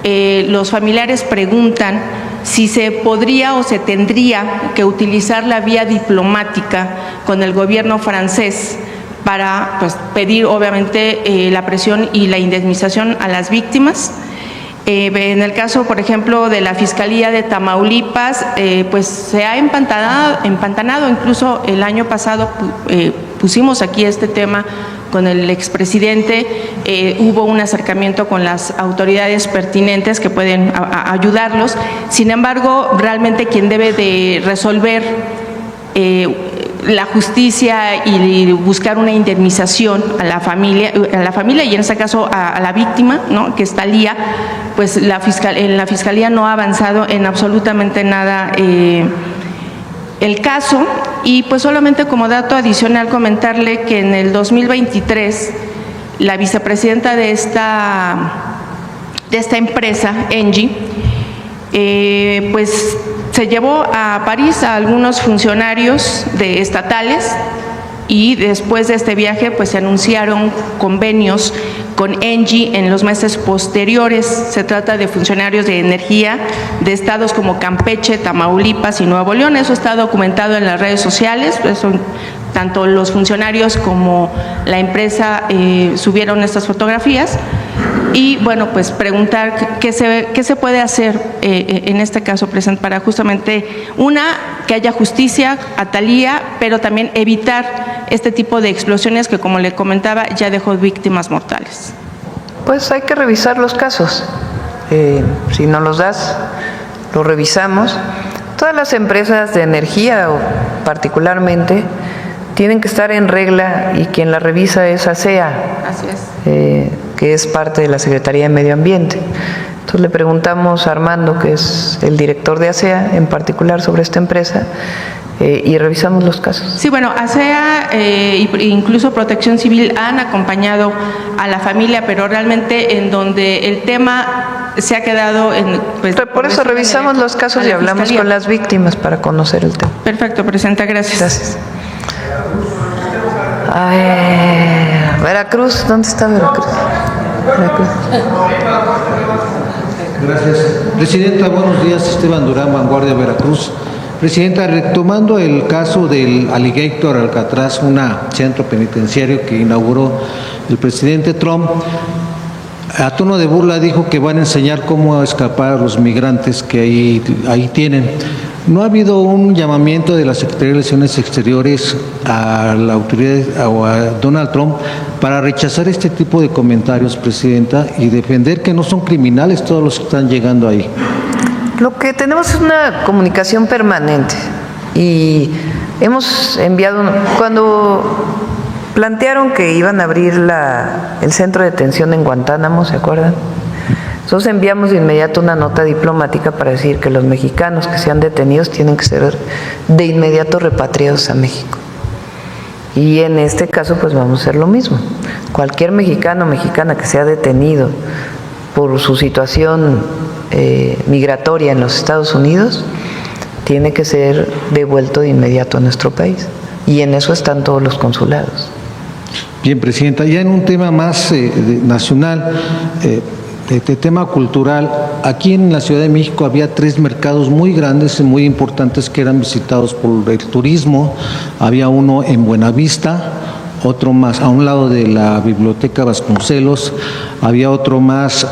Speaker 18: los familiares preguntan si se podría o se tendría que utilizar la vía diplomática con el gobierno francés para pedir obviamente la presión y la indemnización a las víctimas. En el caso, por ejemplo, de la Fiscalía de Tamaulipas, pues se ha empantanado. Incluso el año pasado pusimos aquí este tema con el expresidente, hubo un acercamiento con las autoridades pertinentes que pueden ayudarlos. Sin embargo, realmente quien debe de resolver la justicia y buscar una indemnización a la familia y en este caso a la víctima, ¿no?, que es Thalía, pues en la Fiscalía no ha avanzado en absolutamente nada el caso. Y pues solamente como dato adicional comentarle que en el 2023 la vicepresidenta de esta empresa, Engie, pues se llevó a París a algunos funcionarios estatales y después de este viaje pues se anunciaron convenios con Engie en los meses posteriores. Se trata de funcionarios de energía de estados como Campeche, Tamaulipas y Nuevo León. Eso está documentado en las redes sociales. Tanto los funcionarios como la empresa subieron estas fotografías. Y bueno, pues preguntar qué se puede hacer en este caso presente para justamente, que haya justicia a Thalía, pero también evitar este tipo de explosiones que, como le comentaba, ya dejó víctimas mortales.
Speaker 1: Pues hay que revisar los casos. Si nos los das, los revisamos. Todas las empresas de energía, particularmente, tienen que estar en regla y quien la revisa es ASEA.
Speaker 18: Así es.
Speaker 1: Que es parte de la Secretaría de Medio Ambiente. Entonces le preguntamos a Armando, que es el director de ASEA, en particular sobre esta empresa, y revisamos los casos.
Speaker 18: Sí, bueno, ASEA e incluso Protección Civil han acompañado a la familia, pero realmente en donde el tema se ha quedado en... Pues,
Speaker 1: por eso revisamos los casos y hablamos
Speaker 18: Fiscalía.
Speaker 1: con las víctimas para conocer el tema.
Speaker 18: Perfecto, presidenta, gracias.
Speaker 1: Gracias. Veracruz, ¿dónde está Veracruz?
Speaker 19: Gracias. Presidenta, buenos días. Esteban Durán, Vanguardia, Veracruz. Presidenta, retomando el caso del Alligator Alcatraz, un centro penitenciario que inauguró el presidente Trump, a tono de burla dijo que van a enseñar cómo escapar a los migrantes que ahí tienen. ¿No ha habido un llamamiento de la Secretaría de Relaciones Exteriores a la autoridad o a Donald Trump para rechazar este tipo de comentarios, Presidenta, y defender que no son criminales todos los que están llegando ahí?
Speaker 1: Lo que tenemos es una comunicación permanente y hemos enviado, cuando plantearon que iban a abrir el centro de detención en Guantánamo, ¿se acuerdan? Nosotros enviamos de inmediato una nota diplomática para decir que los mexicanos que sean detenidos tienen que ser de inmediato repatriados a México. Y en este caso pues vamos a hacer lo mismo. Cualquier mexicano o mexicana que sea detenido por su situación migratoria en los Estados Unidos tiene que ser devuelto de inmediato a nuestro país. Y en eso están todos los consulados.
Speaker 19: Bien, Presidenta, ya en un tema más nacional, de tema cultural, aquí en la Ciudad de México había 3 mercados muy grandes y muy importantes que eran visitados por el turismo. Había uno en Buenavista, otro más a un lado de la Biblioteca Vasconcelos, había otro más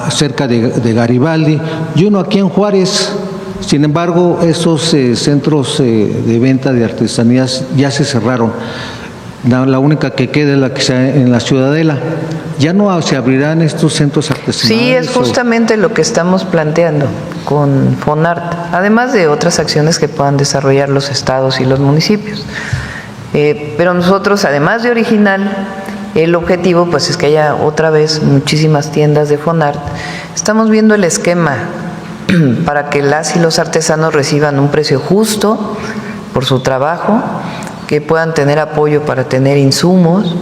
Speaker 19: cerca de Garibaldi y uno aquí en Juárez. Sin embargo, esos centros de venta de artesanías ya se cerraron. La única que queda es la que está en la Ciudadela. ¿Ya no se abrirán estos centros artesanales?
Speaker 1: Sí, es justamente lo que estamos planteando con FONART, además de otras acciones que puedan desarrollar los estados y los municipios. Pero nosotros, además de Original, el objetivo pues es que haya otra vez muchísimas tiendas de FONART. Estamos viendo el esquema para que las y los artesanos reciban un precio justo por su trabajo, que puedan tener apoyo para tener insumos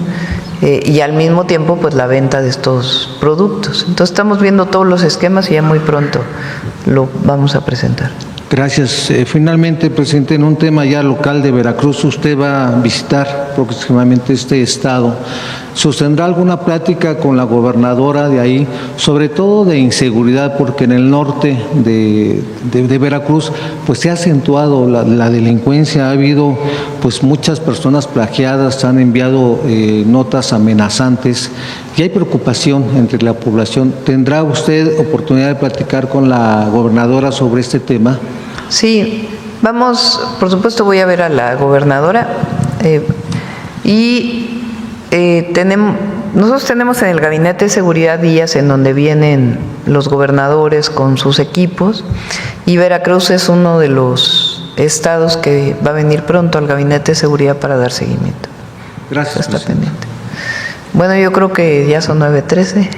Speaker 1: y al mismo tiempo pues la venta de estos productos. Entonces estamos viendo todos los esquemas y ya muy pronto lo vamos a presentar.
Speaker 19: Gracias. Finalmente, presidente, en un tema ya local de Veracruz, usted va a visitar próximamente este estado. ¿Sostendrá alguna plática con la gobernadora de ahí, sobre todo de inseguridad, porque en el norte de Veracruz pues se ha acentuado la delincuencia? Ha habido pues muchas personas plagiadas, han enviado notas amenazantes y hay preocupación entre la población. ¿Tendrá usted oportunidad de platicar con la gobernadora sobre este tema?
Speaker 1: Sí, vamos, por supuesto voy a ver a la gobernadora nosotros tenemos en el Gabinete de Seguridad días en donde vienen los gobernadores con sus equipos y Veracruz es uno de los estados que va a venir pronto al Gabinete de Seguridad para dar seguimiento.
Speaker 19: Gracias.
Speaker 1: Está pendiente. Bueno, yo creo que ya son 9:13.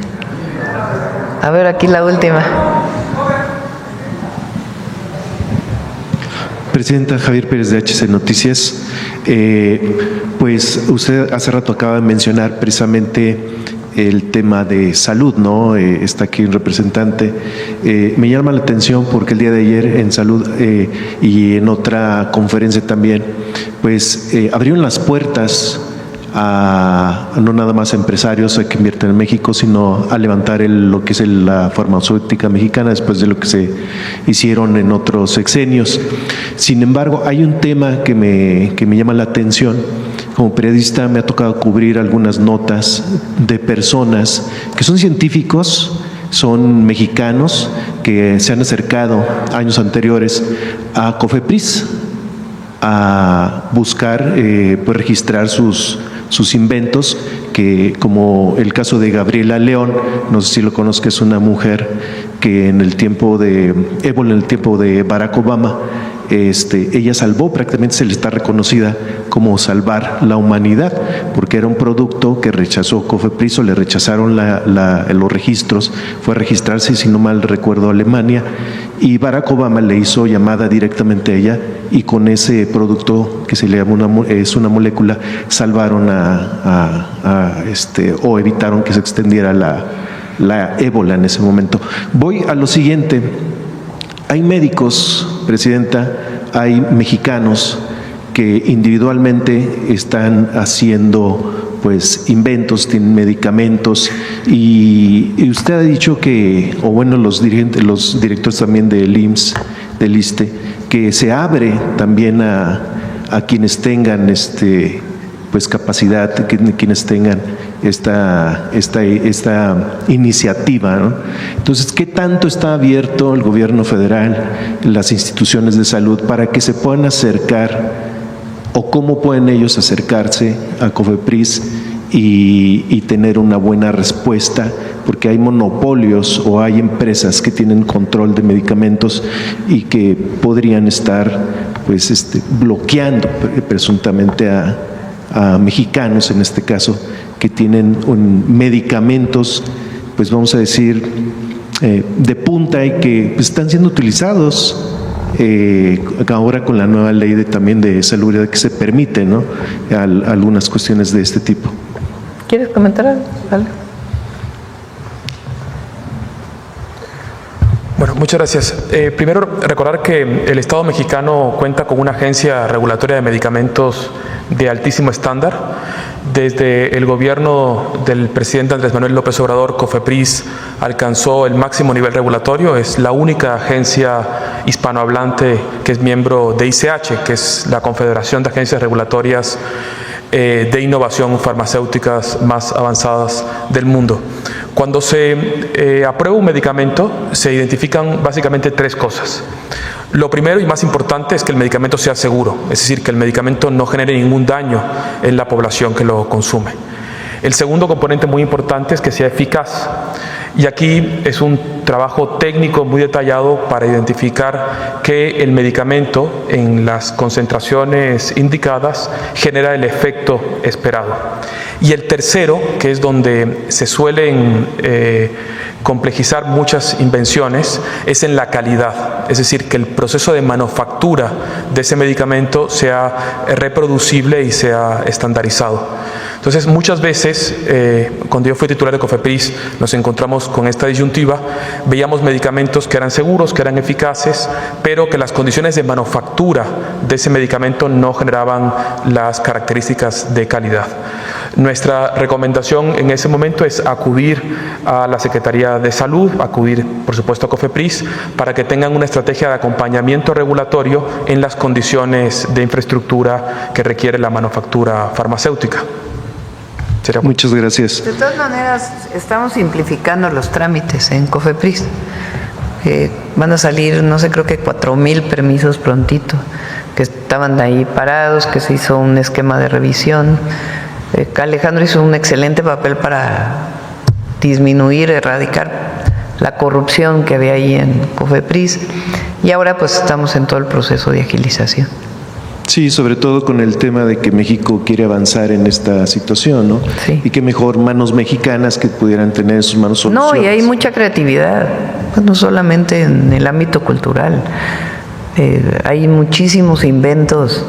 Speaker 1: A ver, aquí la última.
Speaker 10: Presidenta, Javier Pérez de HC Noticias. Pues usted hace rato acaba de mencionar precisamente el tema de salud, ¿no? Está aquí un representante. Me llama la atención porque el día de ayer en salud y en otra conferencia también, pues abrieron las puertas a no nada más a empresarios que invierten en México, sino a levantar lo que es la farmacéutica mexicana después de lo que se hicieron en otros sexenios. Sin embargo, hay un tema que me llama la atención. Como periodista me ha tocado cubrir algunas notas de personas que son científicos, son mexicanos, que se han acercado años anteriores a COFEPRIS a buscar pues registrar sus inventos, que como el caso de Gabriela León, no sé si lo conozco, es una mujer que en el tiempo de ébola, en el tiempo de Barack Obama, ella salvó, prácticamente se le está reconocida como salvar la humanidad, porque era un producto que rechazó COFEPRIS, o le rechazaron los registros, fue a registrarse, si no mal recuerdo, Alemania, y Barack Obama le hizo llamada directamente a ella, y con ese producto que se le llama es una molécula, salvaron o evitaron que se extendiera la ébola en ese momento. Voy a lo siguiente. Hay médicos, Presidenta, hay mexicanos que individualmente están haciendo pues inventos, tienen medicamentos, y usted ha dicho que, o bueno, los directores también del IMSS, del ISSSTE, que se abre también a quienes tengan pues capacidad, quienes tengan esta iniciativa, ¿no? Entonces, ¿qué tanto está abierto el gobierno federal, las instituciones de salud, para que se puedan acercar, o cómo pueden ellos acercarse a COFEPRIS y tener una buena respuesta? Porque hay monopolios o hay empresas que tienen control de medicamentos y que podrían estar pues bloqueando presuntamente a mexicanos, en este caso, que tienen medicamentos, pues vamos a decir, de punta, y que están siendo utilizados ahora con la nueva ley también de salubridad, que se permite, ¿no?, algunas cuestiones de este tipo.
Speaker 1: ¿Quieres comentar algo? ¿Vale?
Speaker 2: Bueno, muchas gracias. Primero, recordar que el Estado mexicano cuenta con una agencia regulatoria de medicamentos de altísimo estándar. Desde el gobierno del presidente Andrés Manuel López Obrador, COFEPRIS alcanzó el máximo nivel regulatorio. Es la única agencia hispanohablante que es miembro de ICH, que es la Confederación de Agencias Regulatorias de Innovación Farmacéuticas más avanzadas del mundo. Cuando se aprueba un medicamento, se identifican básicamente tres cosas. Lo primero y más importante es que el medicamento sea seguro, es decir, que el medicamento no genere ningún daño en la población que lo consume. El segundo componente muy importante es que sea eficaz. Y aquí es un trabajo técnico muy detallado para identificar que el medicamento en las concentraciones indicadas genera el efecto esperado. Y el tercero, que es donde se suelen complejizar muchas invenciones, es en la calidad, es decir, que el proceso de manufactura de ese medicamento sea reproducible y sea estandarizado. Entonces, muchas veces, cuando yo fui titular de COFEPRIS, nos encontramos con esta disyuntiva. Veíamos medicamentos que eran seguros, que eran eficaces, pero que las condiciones de manufactura de ese medicamento no generaban las características de calidad. Nuestra recomendación en ese momento es acudir a la Secretaría de Salud, acudir, por supuesto, a COFEPRIS, para que tengan una estrategia de acompañamiento regulatorio en las condiciones de infraestructura que requiere la manufactura farmacéutica.
Speaker 10: Muchas gracias.
Speaker 1: De todas maneras, estamos simplificando los trámites en COFEPRIS. Van a salir, no sé, creo que 4,000 permisos prontito, que estaban ahí parados, que se hizo un esquema de revisión. Alejandro hizo un excelente papel para disminuir, erradicar la corrupción que había ahí en COFEPRIS. Y ahora pues estamos en todo el proceso de agilización.
Speaker 10: Sí, sobre todo con el tema de que México quiere avanzar en esta situación, ¿no?
Speaker 1: Sí.
Speaker 10: Y que mejor manos mexicanas que pudieran tener en sus manos soluciones.
Speaker 1: No, y hay mucha creatividad, pues no solamente en el ámbito cultural. Hay muchísimos inventos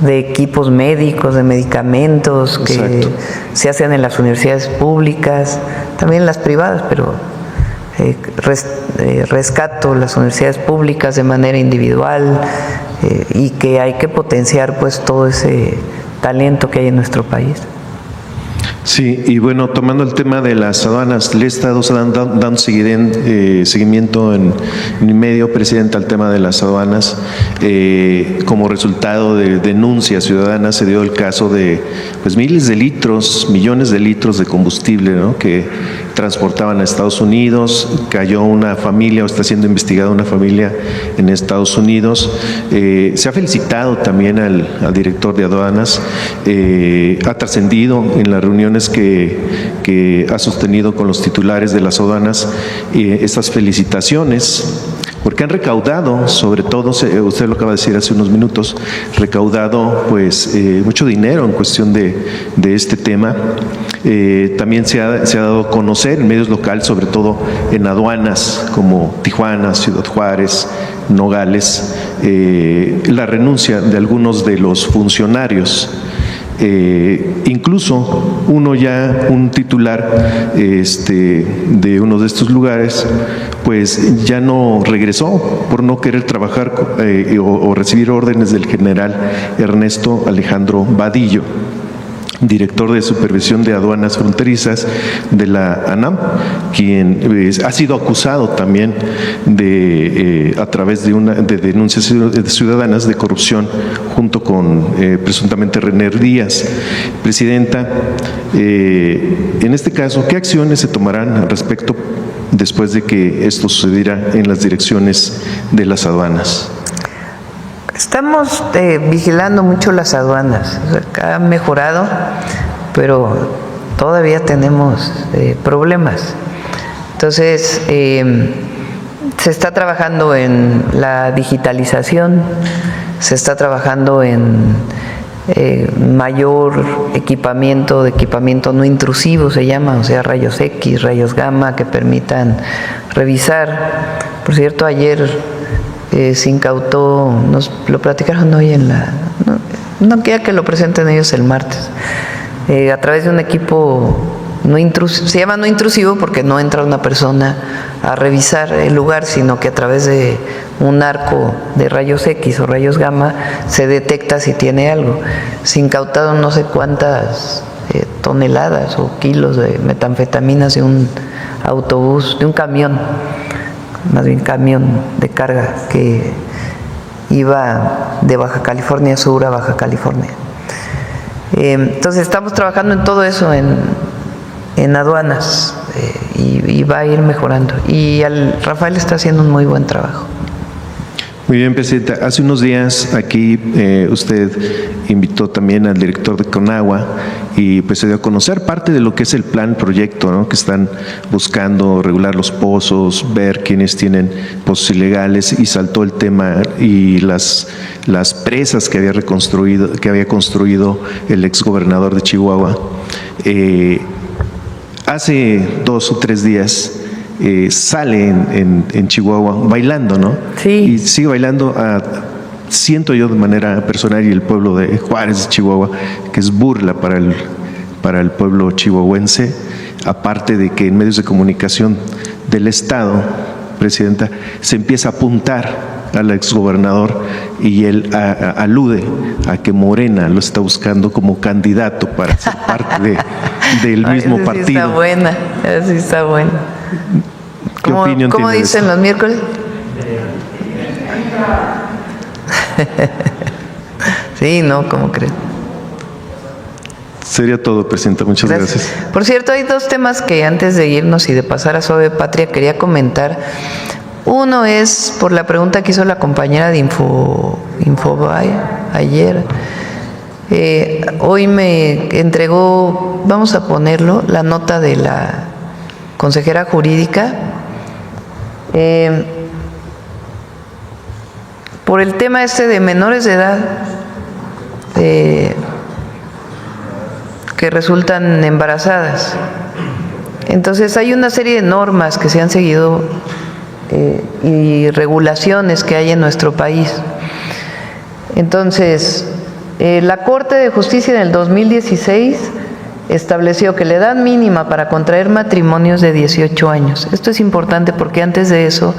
Speaker 1: de equipos médicos, de medicamentos que
Speaker 10: Exacto.
Speaker 1: se hacen en las universidades públicas, también en las privadas, pero rescato las universidades públicas de manera individual y que hay que potenciar pues todo ese talento que hay en nuestro país.
Speaker 10: Sí, y bueno, tomando el tema de las aduanas, le he estado dando seguimiento en mi medio, Presidenta, al tema de las aduanas. Como resultado de denuncias ciudadanas se dio el caso de pues miles de litros, millones de litros de combustible, ¿no?, que transportaban a Estados Unidos. Cayó una familia, o está siendo investigada una familia en Estados Unidos. Se ha felicitado también al director de aduanas. Ha trascendido en las reuniones que ha sostenido con los titulares de las aduanas estas felicitaciones, porque han recaudado, sobre todo, usted lo acaba de decir hace unos minutos, recaudado pues mucho dinero en cuestión de este tema. También se ha dado a conocer en medios locales, sobre todo en aduanas como Tijuana, Ciudad Juárez, Nogales, la renuncia de algunos de los funcionarios. Incluso un titular de uno de estos lugares pues ya no regresó por no querer trabajar o recibir órdenes del general Ernesto Alejandro Vadillo, director de Supervisión de Aduanas Fronterizas de la ANAM, quien ha sido acusado también a través de denuncias ciudadanas de corrupción junto con presuntamente René Díaz. Presidenta, en este caso, ¿qué acciones se tomarán al respecto después de que esto sucediera en las direcciones de las aduanas?
Speaker 1: Estamos vigilando mucho las aduanas. Han mejorado, pero todavía tenemos problemas. Entonces, se está trabajando en la digitalización, se está trabajando en mayor equipamiento no intrusivo se llama, o sea, rayos X, rayos gamma que permitan revisar. Por cierto, ayer se incautó, nos lo platicaron hoy no queda que lo presenten ellos el martes, a través de un equipo no intrusivo, se llama no intrusivo porque no entra una persona a revisar el lugar, sino que a través de un arco de rayos X o rayos gamma se detecta si tiene algo. Se incautaron no sé cuántas toneladas o kilos de metanfetaminas de un autobús, de un camión, más bien camión de carga que iba de Baja California Sur a Baja California. Entonces estamos trabajando en todo eso en aduanas y va a ir mejorando. Y Rafael está haciendo un muy buen trabajo.
Speaker 10: Muy bien, Presidenta. Hace unos días aquí usted invitó también al director de Conagua y pues se dio a conocer parte de lo que es el plan proyecto, ¿no?, que están buscando regular los pozos, ver quiénes tienen pozos ilegales, y saltó el tema y las presas que había construido el exgobernador de Chihuahua. Hace 2 o 3 días sale en Chihuahua bailando, ¿no?
Speaker 1: Sí.
Speaker 10: Y sigue bailando siento yo de manera personal, y el pueblo de Juárez, de Chihuahua, que es burla para el pueblo chihuahuense, aparte de que en medios de comunicación del Estado, Presidenta, se empieza a apuntar al exgobernador y él alude a que Morena lo está buscando como candidato para ser parte del mismo partido.
Speaker 1: Está buena, sí está buena.
Speaker 10: ¿Qué opinión
Speaker 1: ¿Cómo
Speaker 10: tiene de
Speaker 1: dicen
Speaker 10: eso?
Speaker 1: los miércoles? Sí, no, ¿cómo crees?
Speaker 10: Sería todo, Presidenta. Muchas gracias.
Speaker 1: Por cierto, hay 2 temas que antes de irnos y de pasar a Suave Patria quería comentar. Uno es por la pregunta que hizo la compañera de Infobae ayer. Hoy me entregó, vamos a ponerlo, la nota de la consejera jurídica. por el tema de menores de edad que resultan embarazadas. Entonces hay una serie de normas que se han seguido y regulaciones que hay en nuestro país. Entonces, la Corte de Justicia en el 2016 estableció que la edad mínima para contraer matrimonios de 18 años. Esto es importante porque antes de eso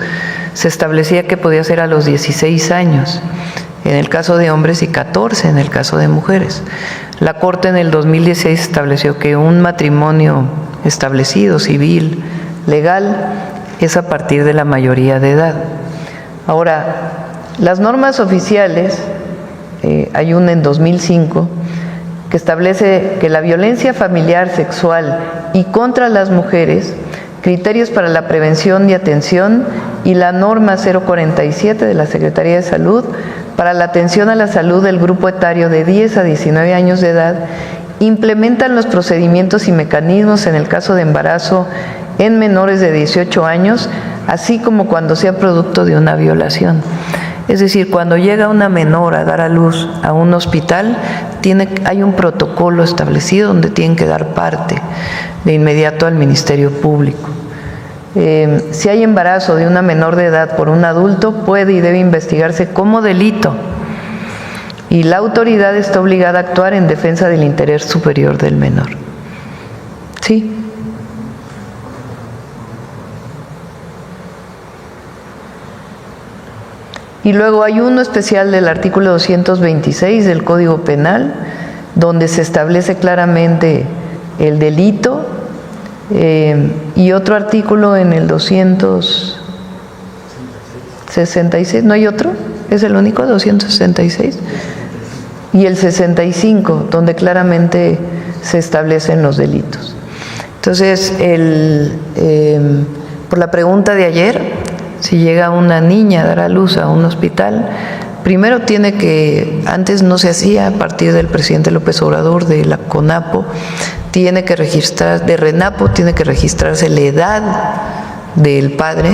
Speaker 1: se establecía que podía ser a los 16 años, en el caso de hombres, y 14 en el caso de mujeres. La Corte en el 2016 estableció que un matrimonio establecido, civil, legal, es a partir de la mayoría de edad. Ahora, las normas oficiales, hay una en 2005, que establece que la violencia familiar, sexual y contra las mujeres, criterios para la prevención y atención, y la norma 047 de la Secretaría de Salud para la atención a la salud del grupo etario de 10 a 19 años de edad, implementan los procedimientos y mecanismos en el caso de embarazo en menores de 18 años, así como cuando sea producto de una violación. Es decir, cuando llega una menor a dar a luz a un hospital, hay un protocolo establecido donde tienen que dar parte de inmediato al Ministerio Público. Si hay embarazo de una menor de edad por un adulto, puede y debe investigarse como delito, y la autoridad está obligada a actuar en defensa del interés superior del menor. ¿Sí? Y luego hay uno especial del artículo 226 del Código Penal, donde se establece claramente el delito, y otro artículo en el 266, ¿no hay otro? ¿Es el único, 266? Y el 65, donde claramente se establecen los delitos. Entonces, por la pregunta de ayer, si llega una niña a dar a luz a un hospital, primero tiene que, antes no se hacía, a partir del presidente López Obrador, de la CONAPO, tiene que registrar, de RENAPO, tiene que registrarse la edad del padre,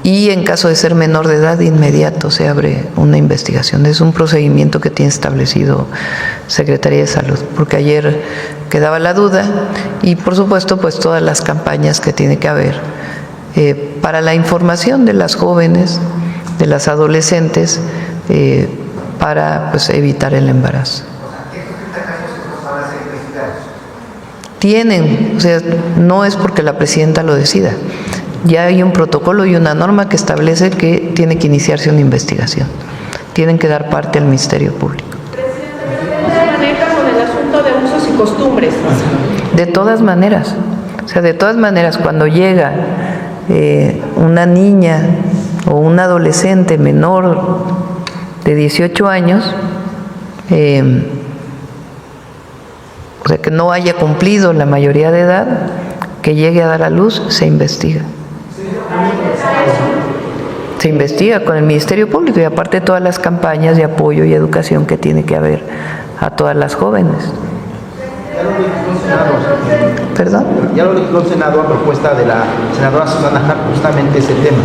Speaker 1: y en caso de ser menor de edad, de inmediato se abre una investigación. Es un procedimiento que tiene establecido Secretaría de Salud, porque ayer quedaba la duda, y por supuesto pues todas las campañas que tiene que haber para la información de las jóvenes, de las adolescentes, para pues evitar el embarazo. Tienen, o sea, no es porque la presidenta lo decida. Ya hay un protocolo y una norma que establece que tiene que iniciarse una investigación. Tienen que dar parte al Ministerio Público.
Speaker 18: ¿Cómo se maneja con el asunto de usos y costumbres?
Speaker 1: De todas maneras, o sea, de todas maneras, cuando llega una niña o un adolescente menor de 18 años, o sea, que no haya cumplido la mayoría de edad, que llegue a dar a luz, se investiga. Se investiga con el Ministerio Público, y aparte todas las campañas de apoyo y educación que tiene que haber a todas las jóvenes. ¿Perdón?
Speaker 20: Ya lo legisló el Senado a propuesta de la senadora Susana Hart, justamente ese tema.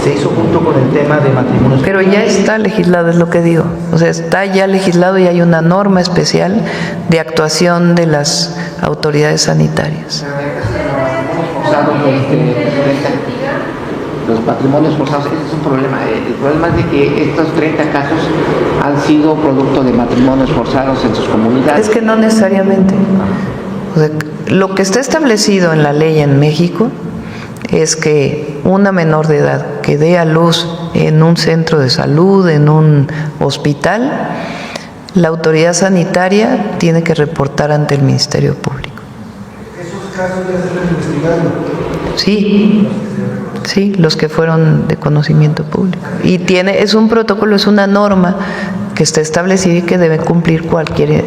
Speaker 20: Se hizo junto con el tema de matrimonios.
Speaker 1: Pero ya está legislado, es lo que digo. O sea, está ya legislado y hay una norma especial de actuación de las autoridades sanitarias.
Speaker 21: Los matrimonios forzados, ese es un problema. El problema es de que estos 30 casos han sido producto de matrimonios forzados en sus comunidades.
Speaker 1: Es que no necesariamente. O sea, lo que está establecido en la ley en México es que una menor de edad que dé a luz en un centro de salud, en un hospital, la autoridad sanitaria tiene que reportar ante el Ministerio Público.
Speaker 20: ¿Esos casos ya se están investigando?
Speaker 1: Sí. Sí, los que fueron de conocimiento público. Y es un protocolo, es una norma que está establecida y que debe cumplir cualquier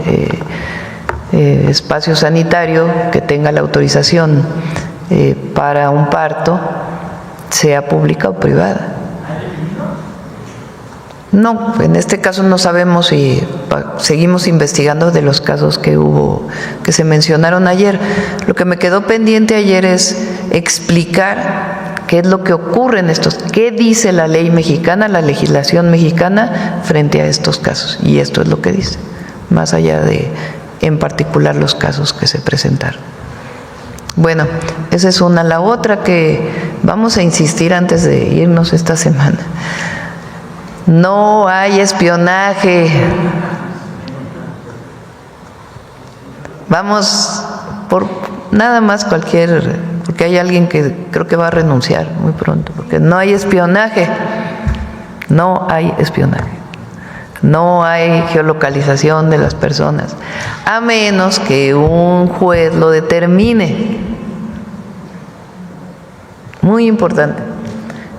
Speaker 1: espacio sanitario que tenga la autorización para un parto, sea pública o privada. No, en este caso no sabemos, y seguimos investigando de los casos que se mencionaron ayer. Lo que me quedó pendiente ayer es explicar ¿Qué es lo que ocurre en estos? ¿Qué dice la ley mexicana, la legislación mexicana frente a estos casos? Y esto es lo que dice, más allá de, en particular, los casos que se presentaron. Bueno, esa es una. La otra que vamos a insistir antes de irnos esta semana. No hay espionaje. Vamos por nada más porque hay alguien que creo que va a renunciar muy pronto, porque no hay espionaje, no hay espionaje, no hay geolocalización de las personas, a menos que un juez lo determine. Muy importante.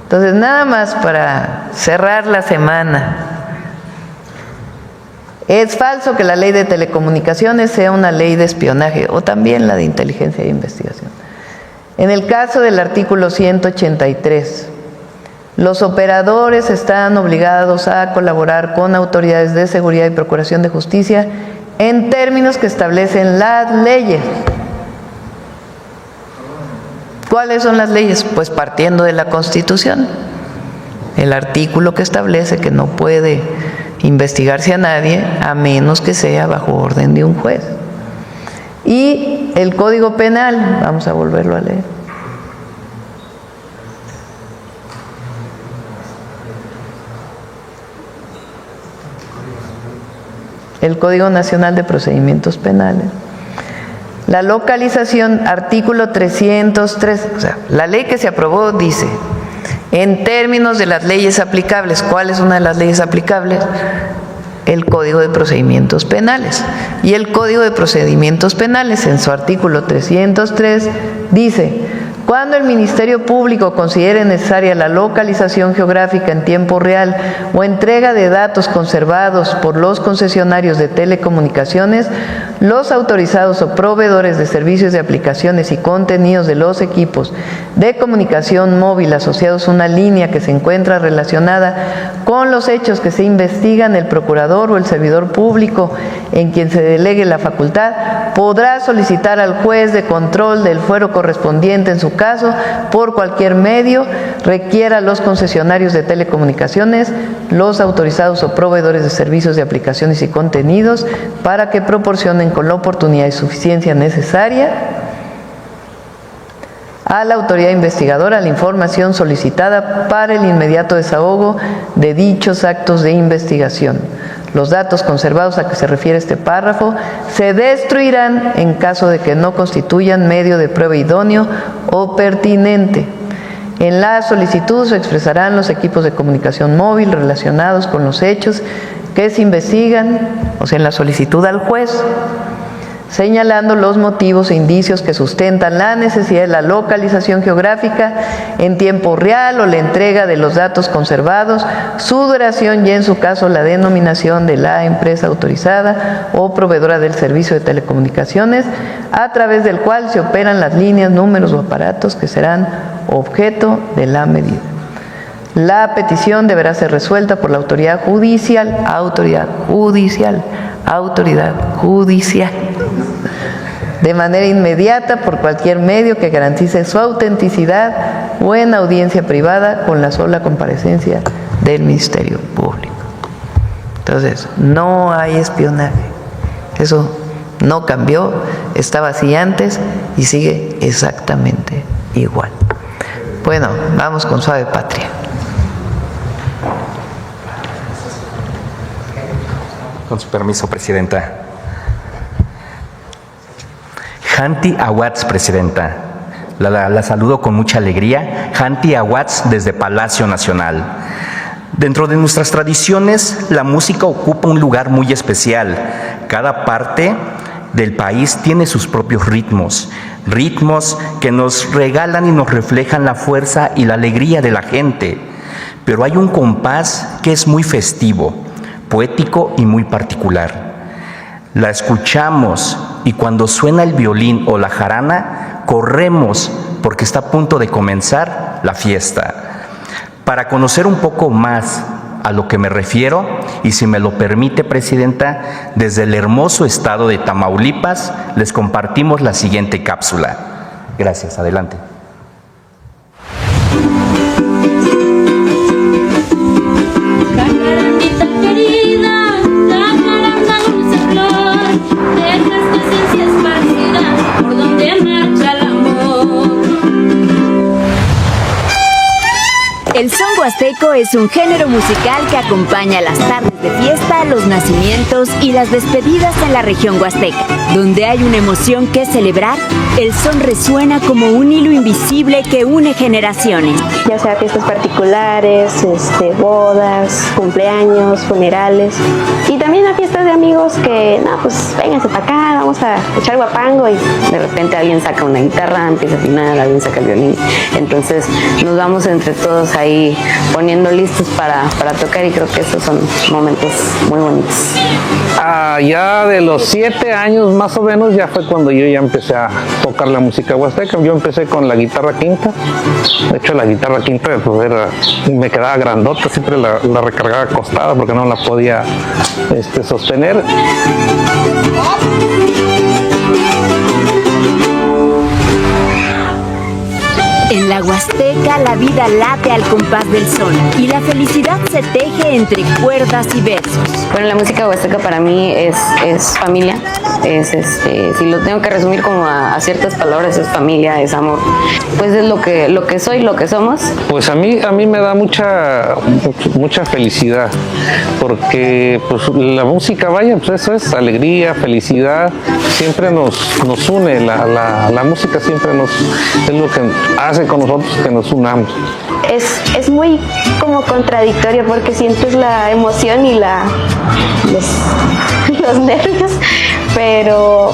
Speaker 1: Entonces, nada más para cerrar la semana. Es falso que la ley de telecomunicaciones sea una ley de espionaje, o también la de inteligencia e investigación. En el caso del artículo 183, los operadores están obligados a colaborar con autoridades de seguridad y procuración de justicia en términos que establecen las leyes. ¿Cuáles son las leyes? Pues partiendo de la Constitución. El artículo que establece que no puede investigarse a nadie a menos que sea bajo orden de un juez. Y el Código Penal, vamos a volverlo a leer. El Código Nacional de Procedimientos Penales. La localización, artículo 303, o sea, la ley que se aprobó dice, en términos de las leyes aplicables, ¿cuál es una de las leyes aplicables? El Código de Procedimientos Penales. Y el Código de Procedimientos Penales, en su artículo 303, dice, cuando el Ministerio Público considere necesaria la localización geográfica en tiempo real o entrega de datos conservados por los concesionarios de telecomunicaciones, los autorizados o proveedores de servicios de aplicaciones y contenidos de los equipos de comunicación móvil asociados a una línea que se encuentra relacionada con los hechos que se investigan, el procurador o el servidor público en quien se delegue la facultad podrá solicitar al juez de control del fuero correspondiente en su caso, por cualquier medio, requiera a los concesionarios de telecomunicaciones, los autorizados o proveedores de servicios de aplicaciones y contenidos, para que proporcionen con la oportunidad y suficiencia necesaria a la autoridad investigadora la información solicitada para el inmediato desahogo de dichos actos de investigación. Los datos conservados a que se refiere este párrafo se destruirán en caso de que no constituyan medio de prueba idóneo o pertinente. En la solicitud se expresarán los equipos de comunicación móvil relacionados con los hechos que se investigan, o sea, en la solicitud al juez, señalando los motivos e indicios que sustentan la necesidad de la localización geográfica en tiempo real o la entrega de los datos conservados, su duración y, en su caso, la denominación de la empresa autorizada o proveedora del servicio de telecomunicaciones a través del cual se operan las líneas, números o aparatos que serán objeto de la medida. La petición deberá ser resuelta por la autoridad judicial, de manera inmediata por cualquier medio que garantice su autenticidad o en audiencia privada con la sola comparecencia del Ministerio Público. Entonces, no hay espionaje. Eso no cambió, estaba así antes y sigue exactamente igual. Bueno, vamos con Suave Patria.
Speaker 4: Con su permiso, Presidenta. Hanti Aguats, Presidenta. La saludo con mucha alegría. Hanti Aguats desde Palacio Nacional. Dentro de nuestras tradiciones, la música ocupa un lugar muy especial. Cada parte del país tiene sus propios ritmos, ritmos que nos regalan y nos reflejan la fuerza y la alegría de la gente. Pero hay un compás que es muy festivo, poético y muy particular. La escuchamos y cuando suena el violín o la jarana, corremos porque está a punto de comenzar la fiesta. Para conocer un poco más a lo que me refiero, y si me lo permite, Presidenta, desde el hermoso estado de Tamaulipas, les compartimos la siguiente cápsula. Gracias, adelante.
Speaker 7: El son huasteco es un género musical que acompaña las tardes de fiesta, los nacimientos y las despedidas en la región huasteca. Donde hay una emoción que celebrar, el son resuena como un hilo invisible que une generaciones.
Speaker 22: Ya sea fiestas particulares, bodas, cumpleaños, funerales y también a fiestas de amigos que, no, pues vénganse para acá, vamos a echar guapango y de repente alguien saca una guitarra, empieza a afinar, alguien saca el violín. Entonces nos vamos entre todos ahí poniendo listos para tocar y creo que esos son momentos muy bonitos.
Speaker 23: Ya de los 7 años más o menos ya fue cuando yo ya empecé a tocar la música huasteca. Yo empecé con la guitarra quinta. De hecho la guitarra quinta pues me quedaba grandota, siempre la recargaba acostada porque no la podía sostener.
Speaker 7: En la Huasteca la vida late al compás del son y la felicidad se teje entre cuerdas y versos.
Speaker 22: Bueno, la música huasteca para mí es familia, si lo tengo que resumir como a ciertas palabras, es familia, es amor. Pues es lo que soy, lo que somos.
Speaker 23: Pues a mí me da mucha felicidad, porque pues la música, vaya, pues eso es alegría, felicidad, siempre nos une, la música siempre es lo que hace con nosotros que nos unamos.
Speaker 22: Es muy como contradictorio porque sientes la emoción y los nervios, pero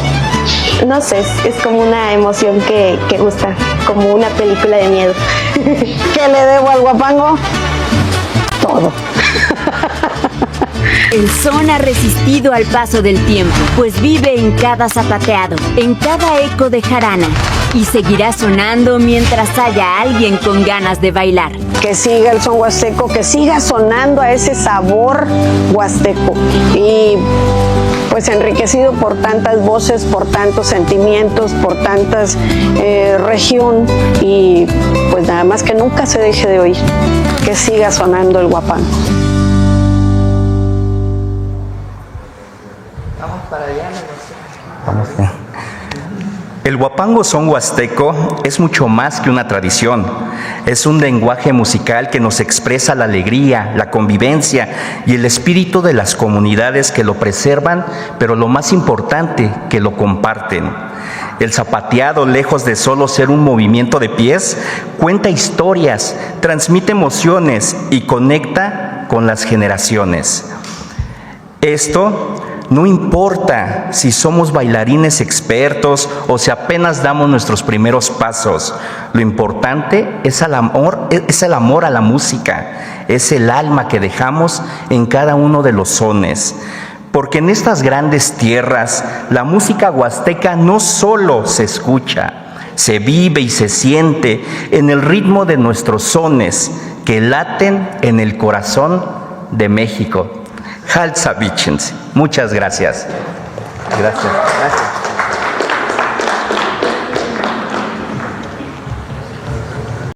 Speaker 22: no sé, es como una emoción que gusta, como una película de miedo. ¿Qué le debo al guapango? Todo.
Speaker 7: El son ha resistido al paso del tiempo, pues vive en cada zapateado, en cada eco de jarana, y seguirá sonando mientras haya alguien con ganas de bailar.
Speaker 22: Que siga el son huasteco, que siga sonando a ese sabor huasteco y pues enriquecido por tantas voces, por tantos sentimientos, por tantas región y pues nada más que nunca se deje de oír, que siga sonando el guapango.
Speaker 1: Vamos para allá,
Speaker 4: Vamos bien. El guapango son huasteco es mucho más que una tradición. Es un lenguaje musical que nos expresa la alegría, la convivencia y el espíritu de las comunidades que lo preservan, pero lo más importante, que lo comparten. El zapateado, lejos de solo ser un movimiento de pies, cuenta historias, transmite emociones y conecta con las generaciones. Esto no importa si somos bailarines expertos o si apenas damos nuestros primeros pasos. Lo importante es el amor a la música, es el alma que dejamos en cada uno de los sones. Porque en estas grandes tierras, la música huasteca no solo se escucha, se vive y se siente en el ritmo de nuestros sones que laten en el corazón de México. Muchas gracias. Gracias.